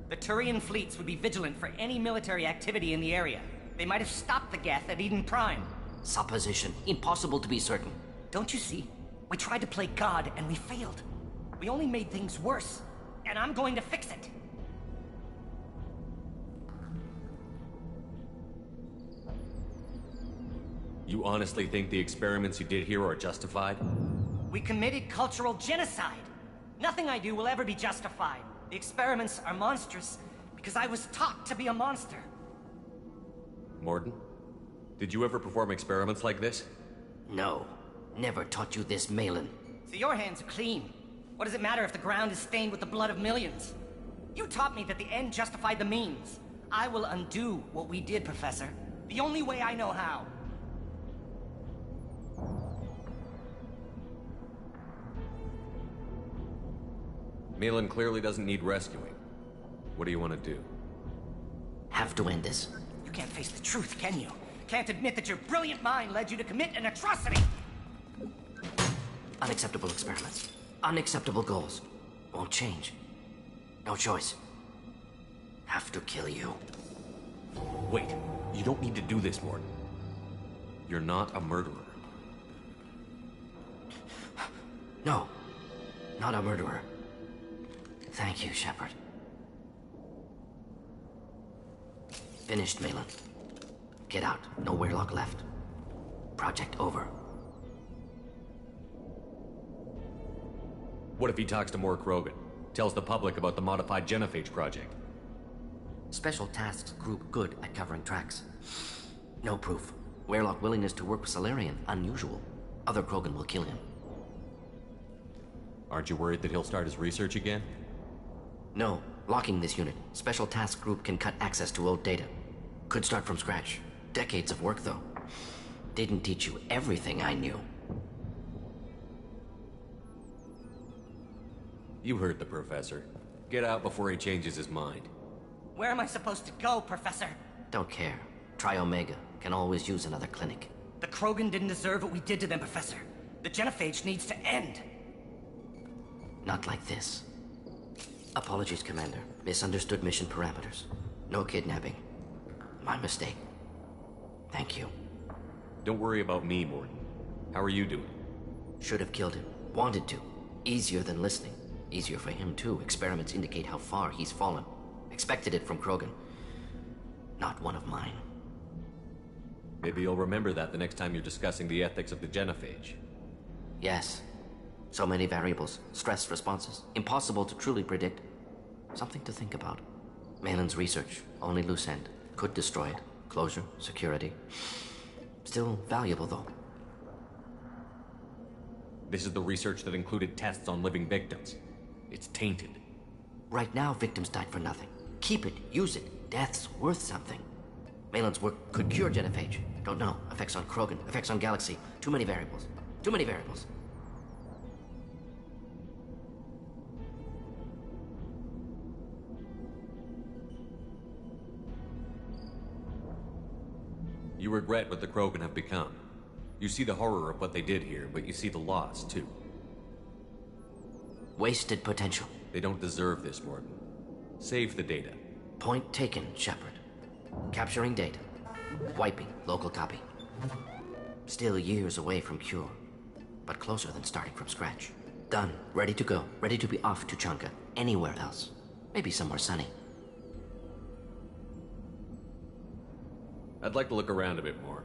The Turian fleets would be vigilant for any military activity in the area. They might have stopped the Geth at Eden Prime. Supposition. Impossible to be certain. Don't you see? We tried to play God and we failed. We only made things worse, and I'm going to fix it. You honestly think the experiments you did here are justified? We committed cultural genocide. Nothing I do will ever be justified. The experiments are monstrous because I was taught to be a monster. Mordin, did you ever perform experiments like this? No. Never taught you this, Malin. So your hands are clean. What does it matter if the ground is stained with the blood of millions? You taught me that the end justified the means. I will undo what we did, Professor. The only way I know how. Malin clearly doesn't need rescuing. What do you want to do? Have to end this. You can't face the truth, can you? Can't admit that your brilliant mind led you to commit an atrocity! Unacceptable experiments. Unacceptable goals. Won't change. No choice. Have to kill you. Wait, you don't need to do this, Mordin. You're not a murderer. No. Not a murderer. Thank you, Shepard. Finished, Malin. Get out. No Weyrloc left. Project over. What if he talks to more Krogan? Tells the public about the modified Genophage project? Special Tasks Group good at covering tracks. No proof. Weyrloc willingness to work with Salarian, unusual. Other Krogan will kill him. Aren't you worried that he'll start his research again? No. Locking this unit. Special Task Group can cut access to old data. Could start from scratch. Decades of work, though. Didn't teach you everything I knew. You heard the Professor. Get out before he changes his mind. Where am I supposed to go, Professor? Don't care. Try Omega. Can always use another clinic. The Krogan didn't deserve what we did to them, Professor. The Genophage needs to end. Not like this. Apologies, Commander. Misunderstood mission parameters. No kidnapping. My mistake. Thank you. Don't worry about me, Mordin. How are you doing? Should have killed him. Wanted to. Easier than listening. Easier for him, too. Experiments indicate how far he's fallen. Expected it from Krogan. Not one of mine. Maybe you'll remember that the next time you're discussing the ethics of the Genophage. Yes. So many variables. Stress responses. Impossible to truly predict. Something to think about. Malin's research. Only loose end. Could destroy it. Closure. Security. Still valuable, though. This is the research that included tests on living victims. It's tainted. Right now, victims died for nothing. Keep it. Use it. Death's worth something. Malin's work could cure Genophage. Don't know. Effects on Krogan. Effects on Galaxy. Too many variables. Too many variables. You regret what the Krogan have become. You see the horror of what they did here, but you see the loss, too. Wasted potential. They don't deserve this, Mordin. Save the data. Point taken, Shepard. Capturing data. Wiping local copy. Still years away from cure, but closer than starting from scratch. Done. Ready to go. Ready to be off to Tuchanka. Anywhere else. Maybe somewhere sunny. I'd like to look around a bit more.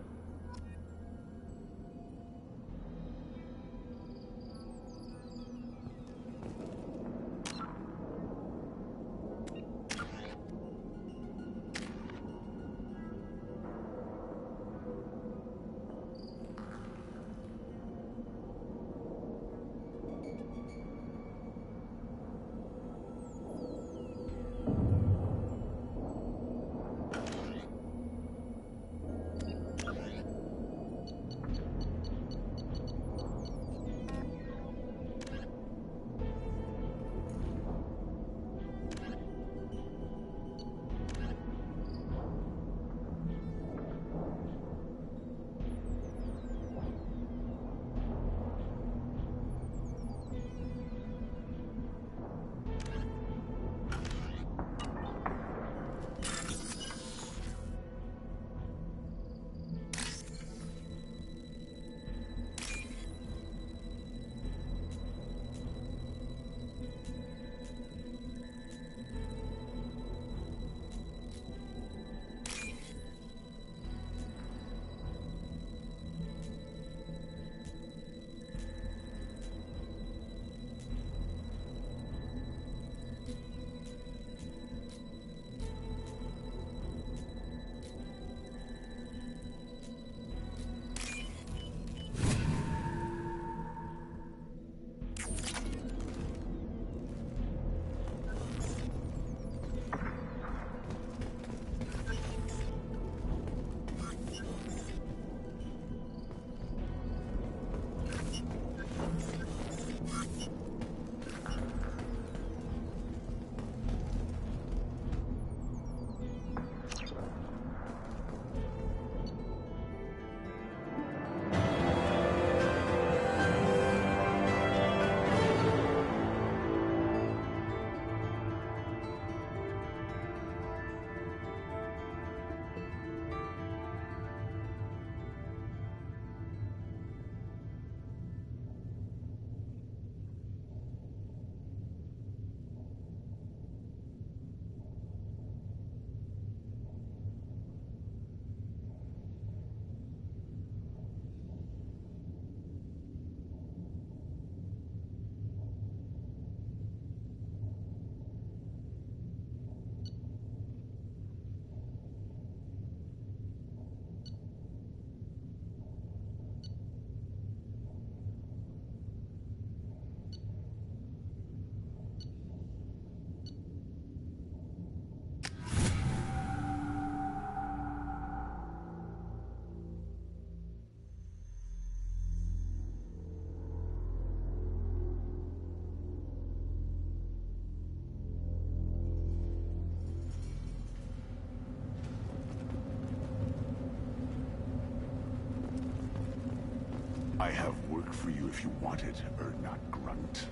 I have work for you if you want it, Urdnot Grunt.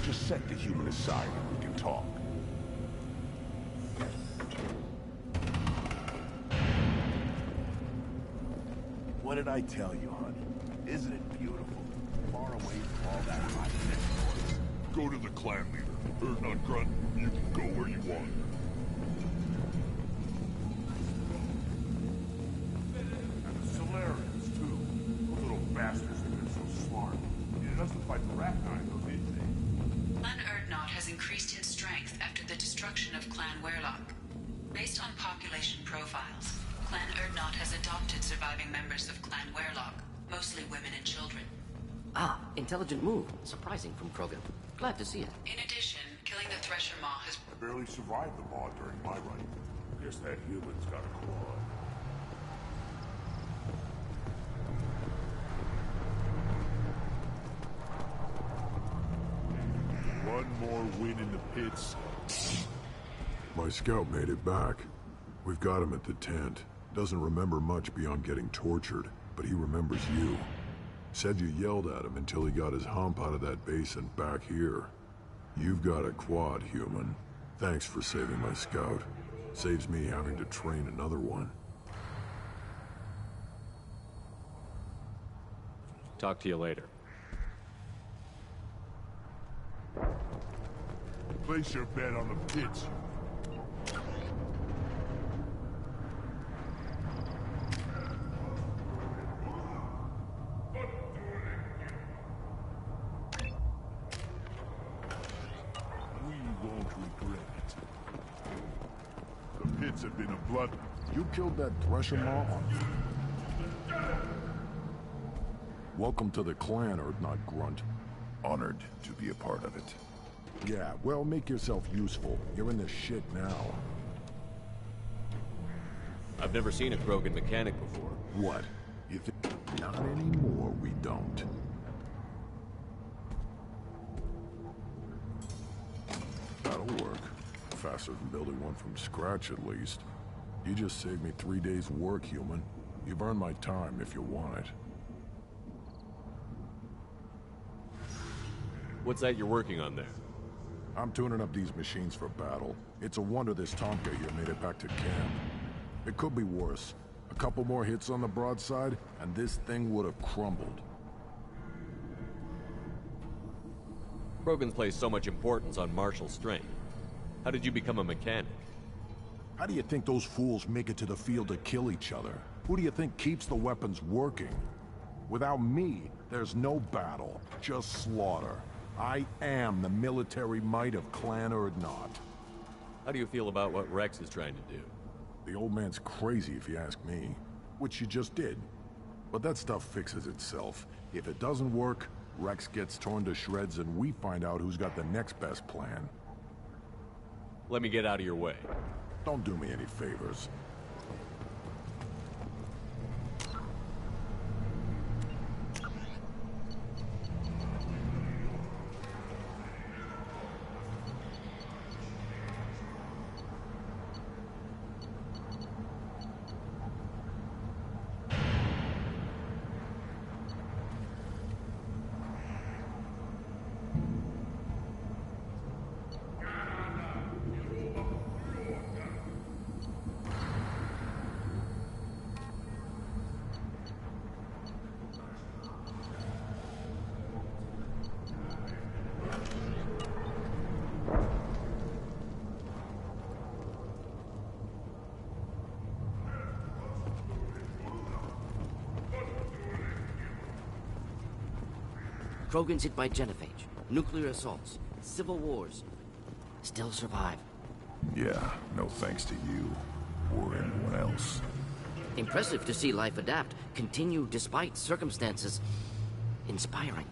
Just set the human aside and we can talk. What did I tell you, honey? Isn't it beautiful? Far away from all that hot shit. Go to the clan leader. Urdnot Grunt, you can go where you want. And the Solarians, too. Those little bastards have been so smart. Needed us to fight the Rachni, though, didn't they? Clan Urdnot has increased in strength after the destruction of Clan Werlock. Based on population profiles, Clan Urdnot has adopted surviving members of Clan Werlock, mostly women and children. Ah, intelligent move. Surprising from Krogan. Glad to see it. In addition, killing the Thresher Maw has... I barely survived the Maw during my reign. Guess that human's got a claw. One more win in the pits. My scout made it back. We've got him at the tent. Doesn't remember much beyond getting tortured, but he remembers you. Said you yelled at him until he got his hump out of that base and back here. You've got a quad, human. Thanks for saving my scout. Saves me having to train another one. Talk to you later. Place your bet on the pits. Have been a blood. You killed that Thresher Maw? Welcome to the clan, Urdnot Grunt. Honored to be a part of it. Yeah, well, make yourself useful. You're in the shit now. I've never seen a Krogan mechanic before. What? Not anymore, we don't. That'll work. Faster than building one from scratch, at least. You just saved me 3 days' work, human. You've earned my time if you want it. What's that you're working on there? I'm tuning up these machines for battle. It's a wonder this Tomka here made it back to camp. It could be worse. A couple more hits on the broadside, and this thing would have crumbled. Krogans place so much importance on martial strength. How did you become a mechanic? How do you think those fools make it to the field to kill each other? Who do you think keeps the weapons working? Without me, there's no battle, just slaughter. I am the military might of Clan Urdnot. How do you feel about what Rex is trying to do? The old man's crazy if you ask me. Which you just did. But that stuff fixes itself. If it doesn't work, Rex gets torn to shreds and we find out who's got the next best plan. Let me get out of your way. Don't do me any favors. Krogans hit by genophage, nuclear assaults, civil wars. Still survive. Yeah, no thanks to you or anyone else. Impressive to see life adapt, continue despite circumstances. Inspiring.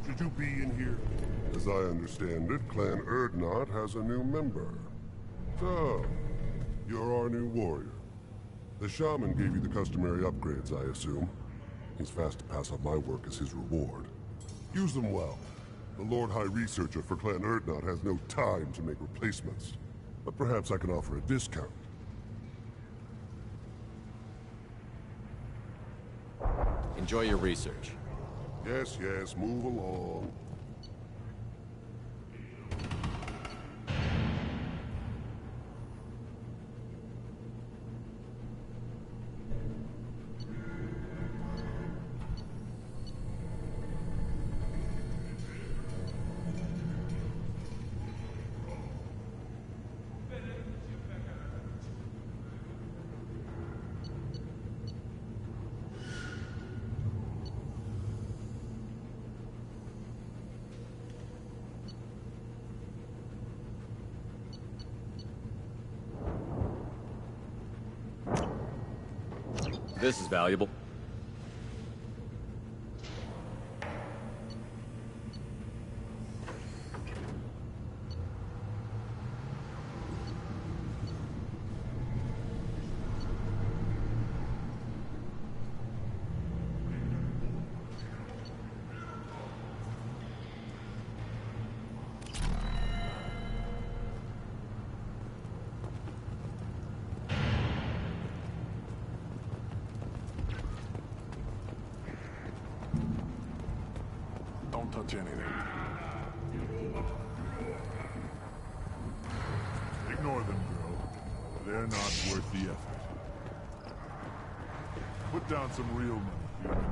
Should you be in here? As I understand it, Clan Urdnot has a new member. So, you're our new warrior. The shaman gave you the customary upgrades, I assume. He's fast to pass on my work as his reward. Use them well. The Lord High Researcher for Clan Urdnot has no time to make replacements. But perhaps I can offer a discount. Enjoy your research. Yes, yes, move along. This is valuable. Don't touch anything. Ignore them, girl. They're not worth the effort. Put down some real money, human.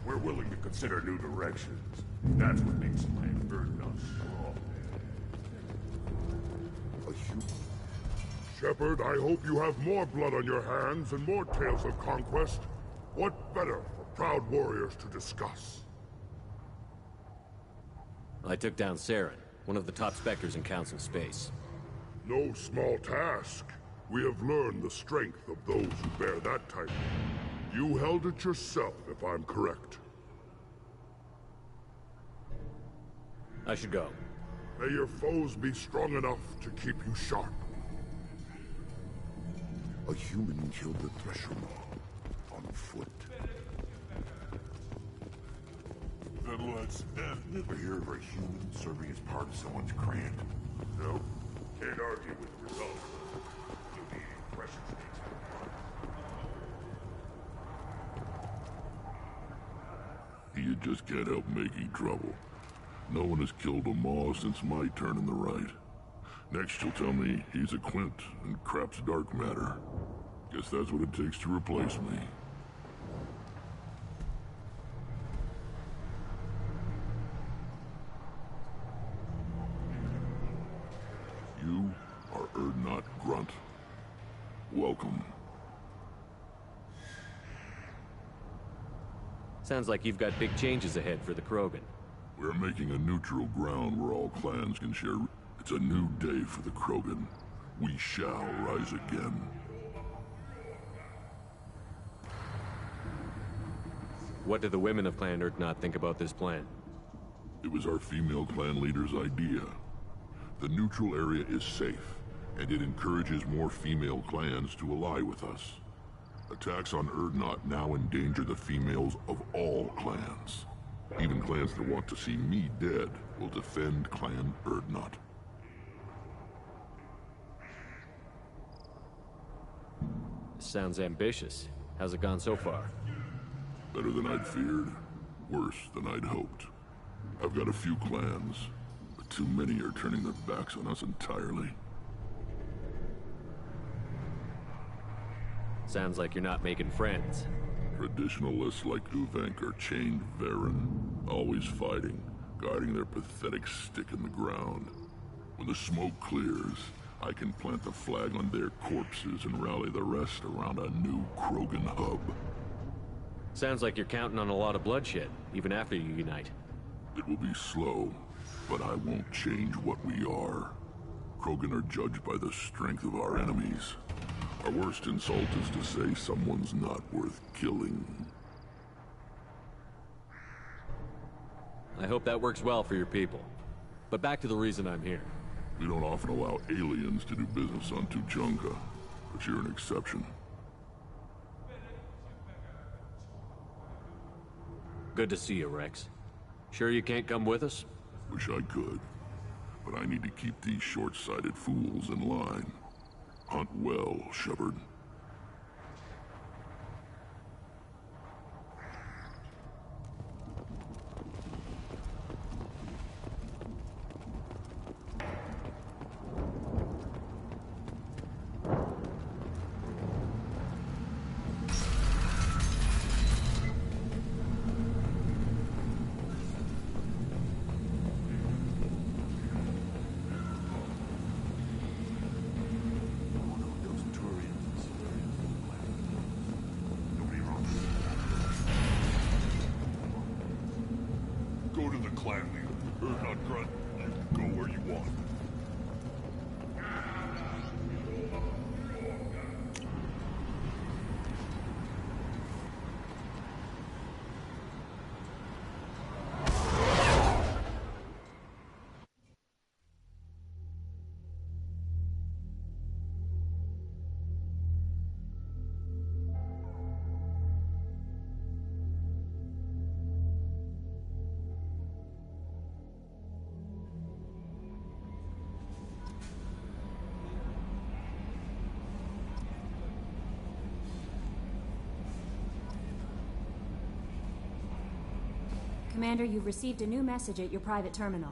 We're willing to consider new directions. That's what makes Clan Urdnot strong. A human. Shepard, I hope you have more blood on your hands and more tales of conquest. What better for proud warriors to discuss? I took down Saren, one of the top Spectres in Council space. No small task. We have learned the strength of those who bear that title. You held it yourself, if I'm correct. I should go. May your foes be strong enough to keep you sharp. A human killed the Thresher Maw on foot. Then let's end it. Ever hear of a human serving as part of someone's clan? No. Can't argue with the results. Duty, precious needs. You just can't help making trouble. No one has killed a Maw since my turn in the right. Next you'll tell me he's a Quint and crap's dark matter. Guess that's what it takes to replace me. You are Urdnot Grunt. Welcome. Sounds like you've got big changes ahead for the Krogan. We're making a neutral ground where all clans can share. It's a new day for the Krogan. We shall rise again. What do the women of Clan Urdnot think about this plan? It was our female clan leader's idea. The neutral area is safe, and it encourages more female clans to ally with us. Attacks on Urdnot now endanger the females of all clans. Even clans that want to see me dead will defend Clan Urdnot. Sounds ambitious. How's it gone so far? Better than I'd feared. Worse than I'd hoped. I've got a few clans, but too many are turning their backs on us entirely. Sounds like you're not making friends. Traditionalists like Uvenk are chained Varen, always fighting, guiding their pathetic stick in the ground. When the smoke clears, I can plant the flag on their corpses and rally the rest around a new Krogan hub. Sounds like you're counting on a lot of bloodshed, even after you unite. It will be slow, but I won't change what we are. Krogan are judged by the strength of our enemies. Our worst insult is to say someone's not worth killing. I hope that works well for your people. But back to the reason I'm here. We don't often allow aliens to do business on Tuchanka, but you're an exception. Good to see you, Rex. Sure you can't come with us? Wish I could, but I need to keep these short-sighted fools in line. Hunt well, Shepard. Go to the clan leader, Urdnot Grunt. You can go where you want. Commander, you've received a new message at your private terminal.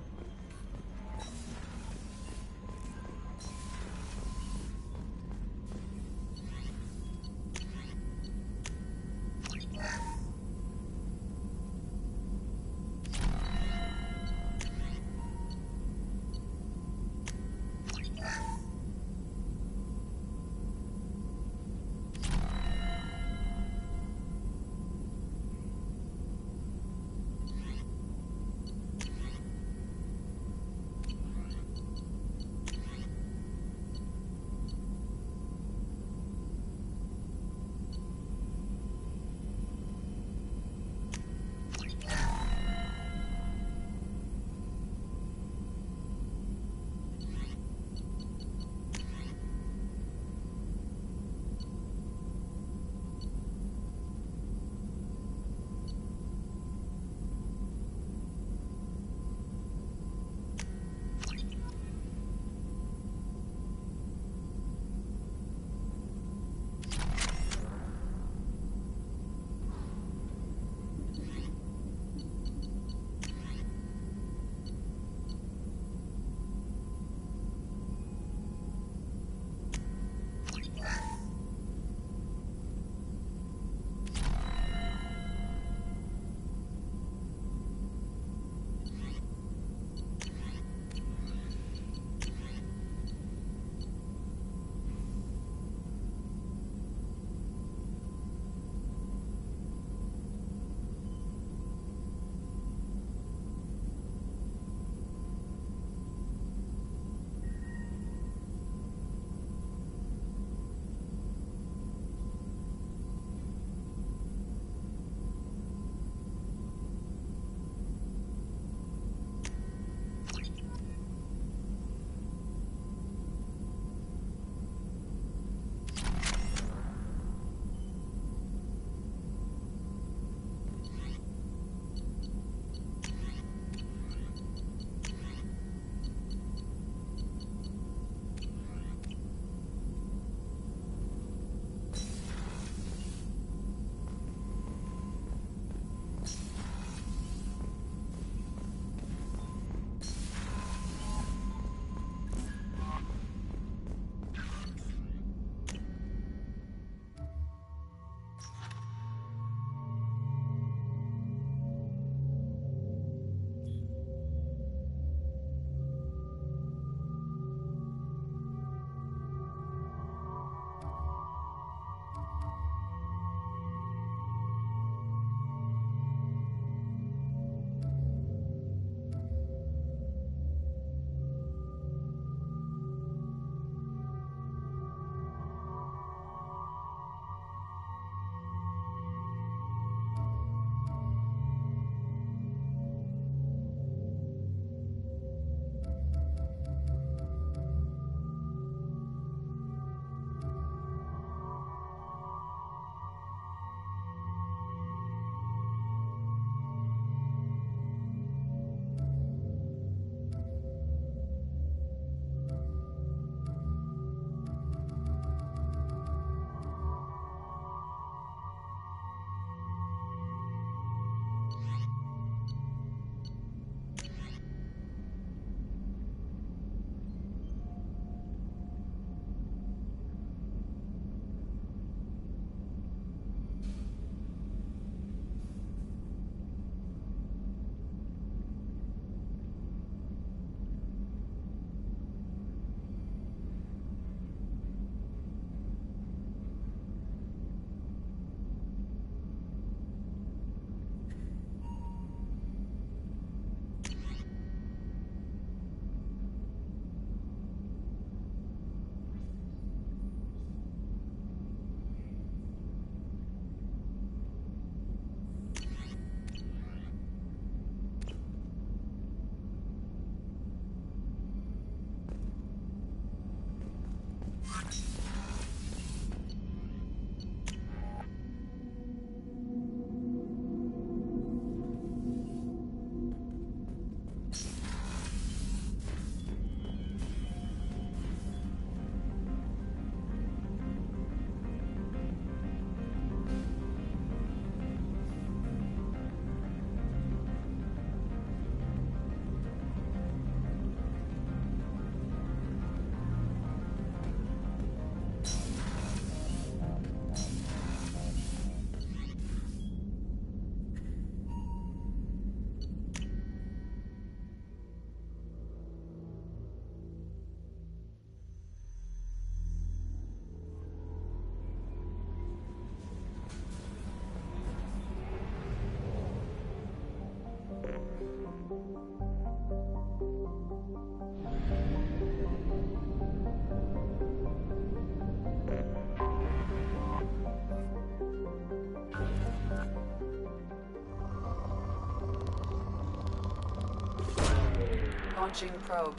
Launching probe.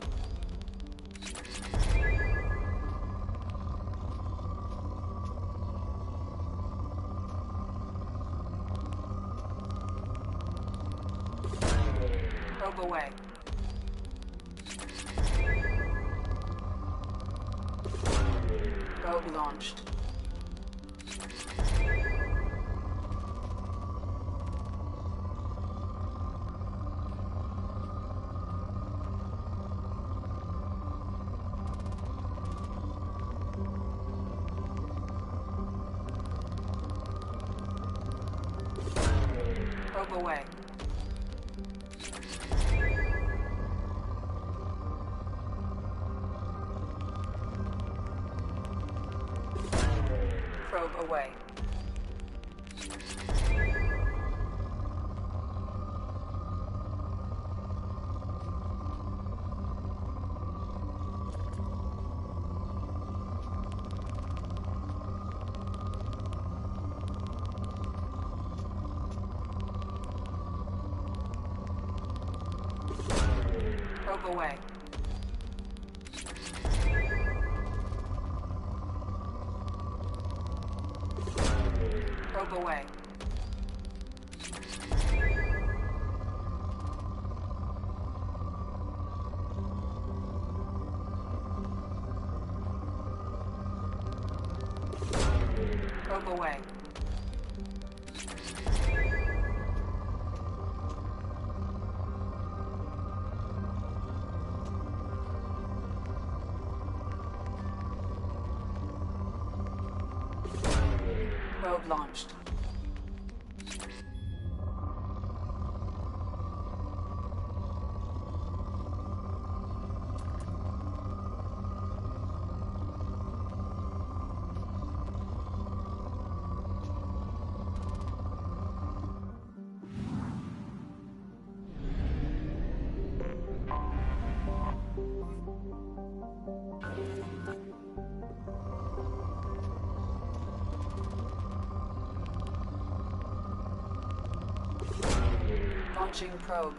Probe away. Probe launched. Probe away. Probe away. Probe away. Probe away. Probe away. Probe launched. Launching probe.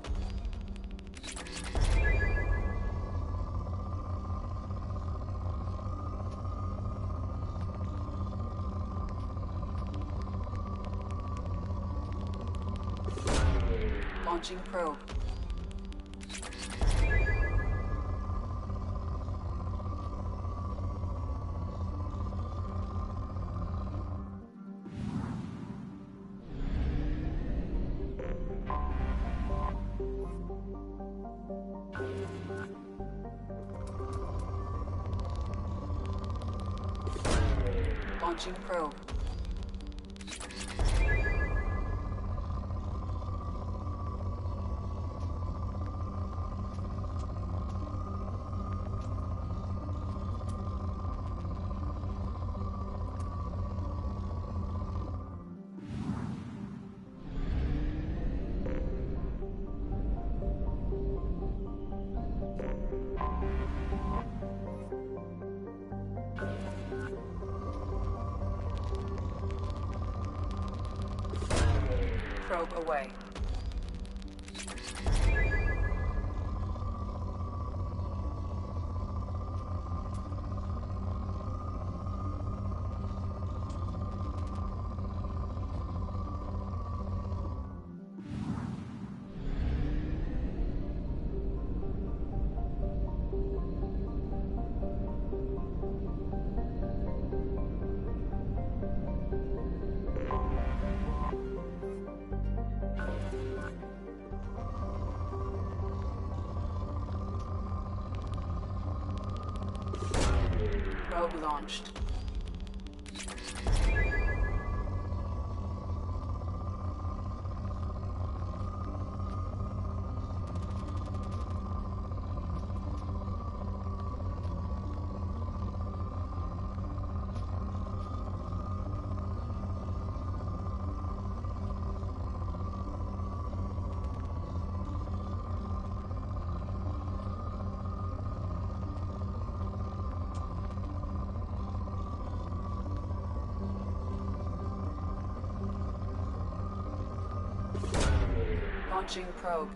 Launching probe. Launching probe. Probe away. Probe launched. Launching probe.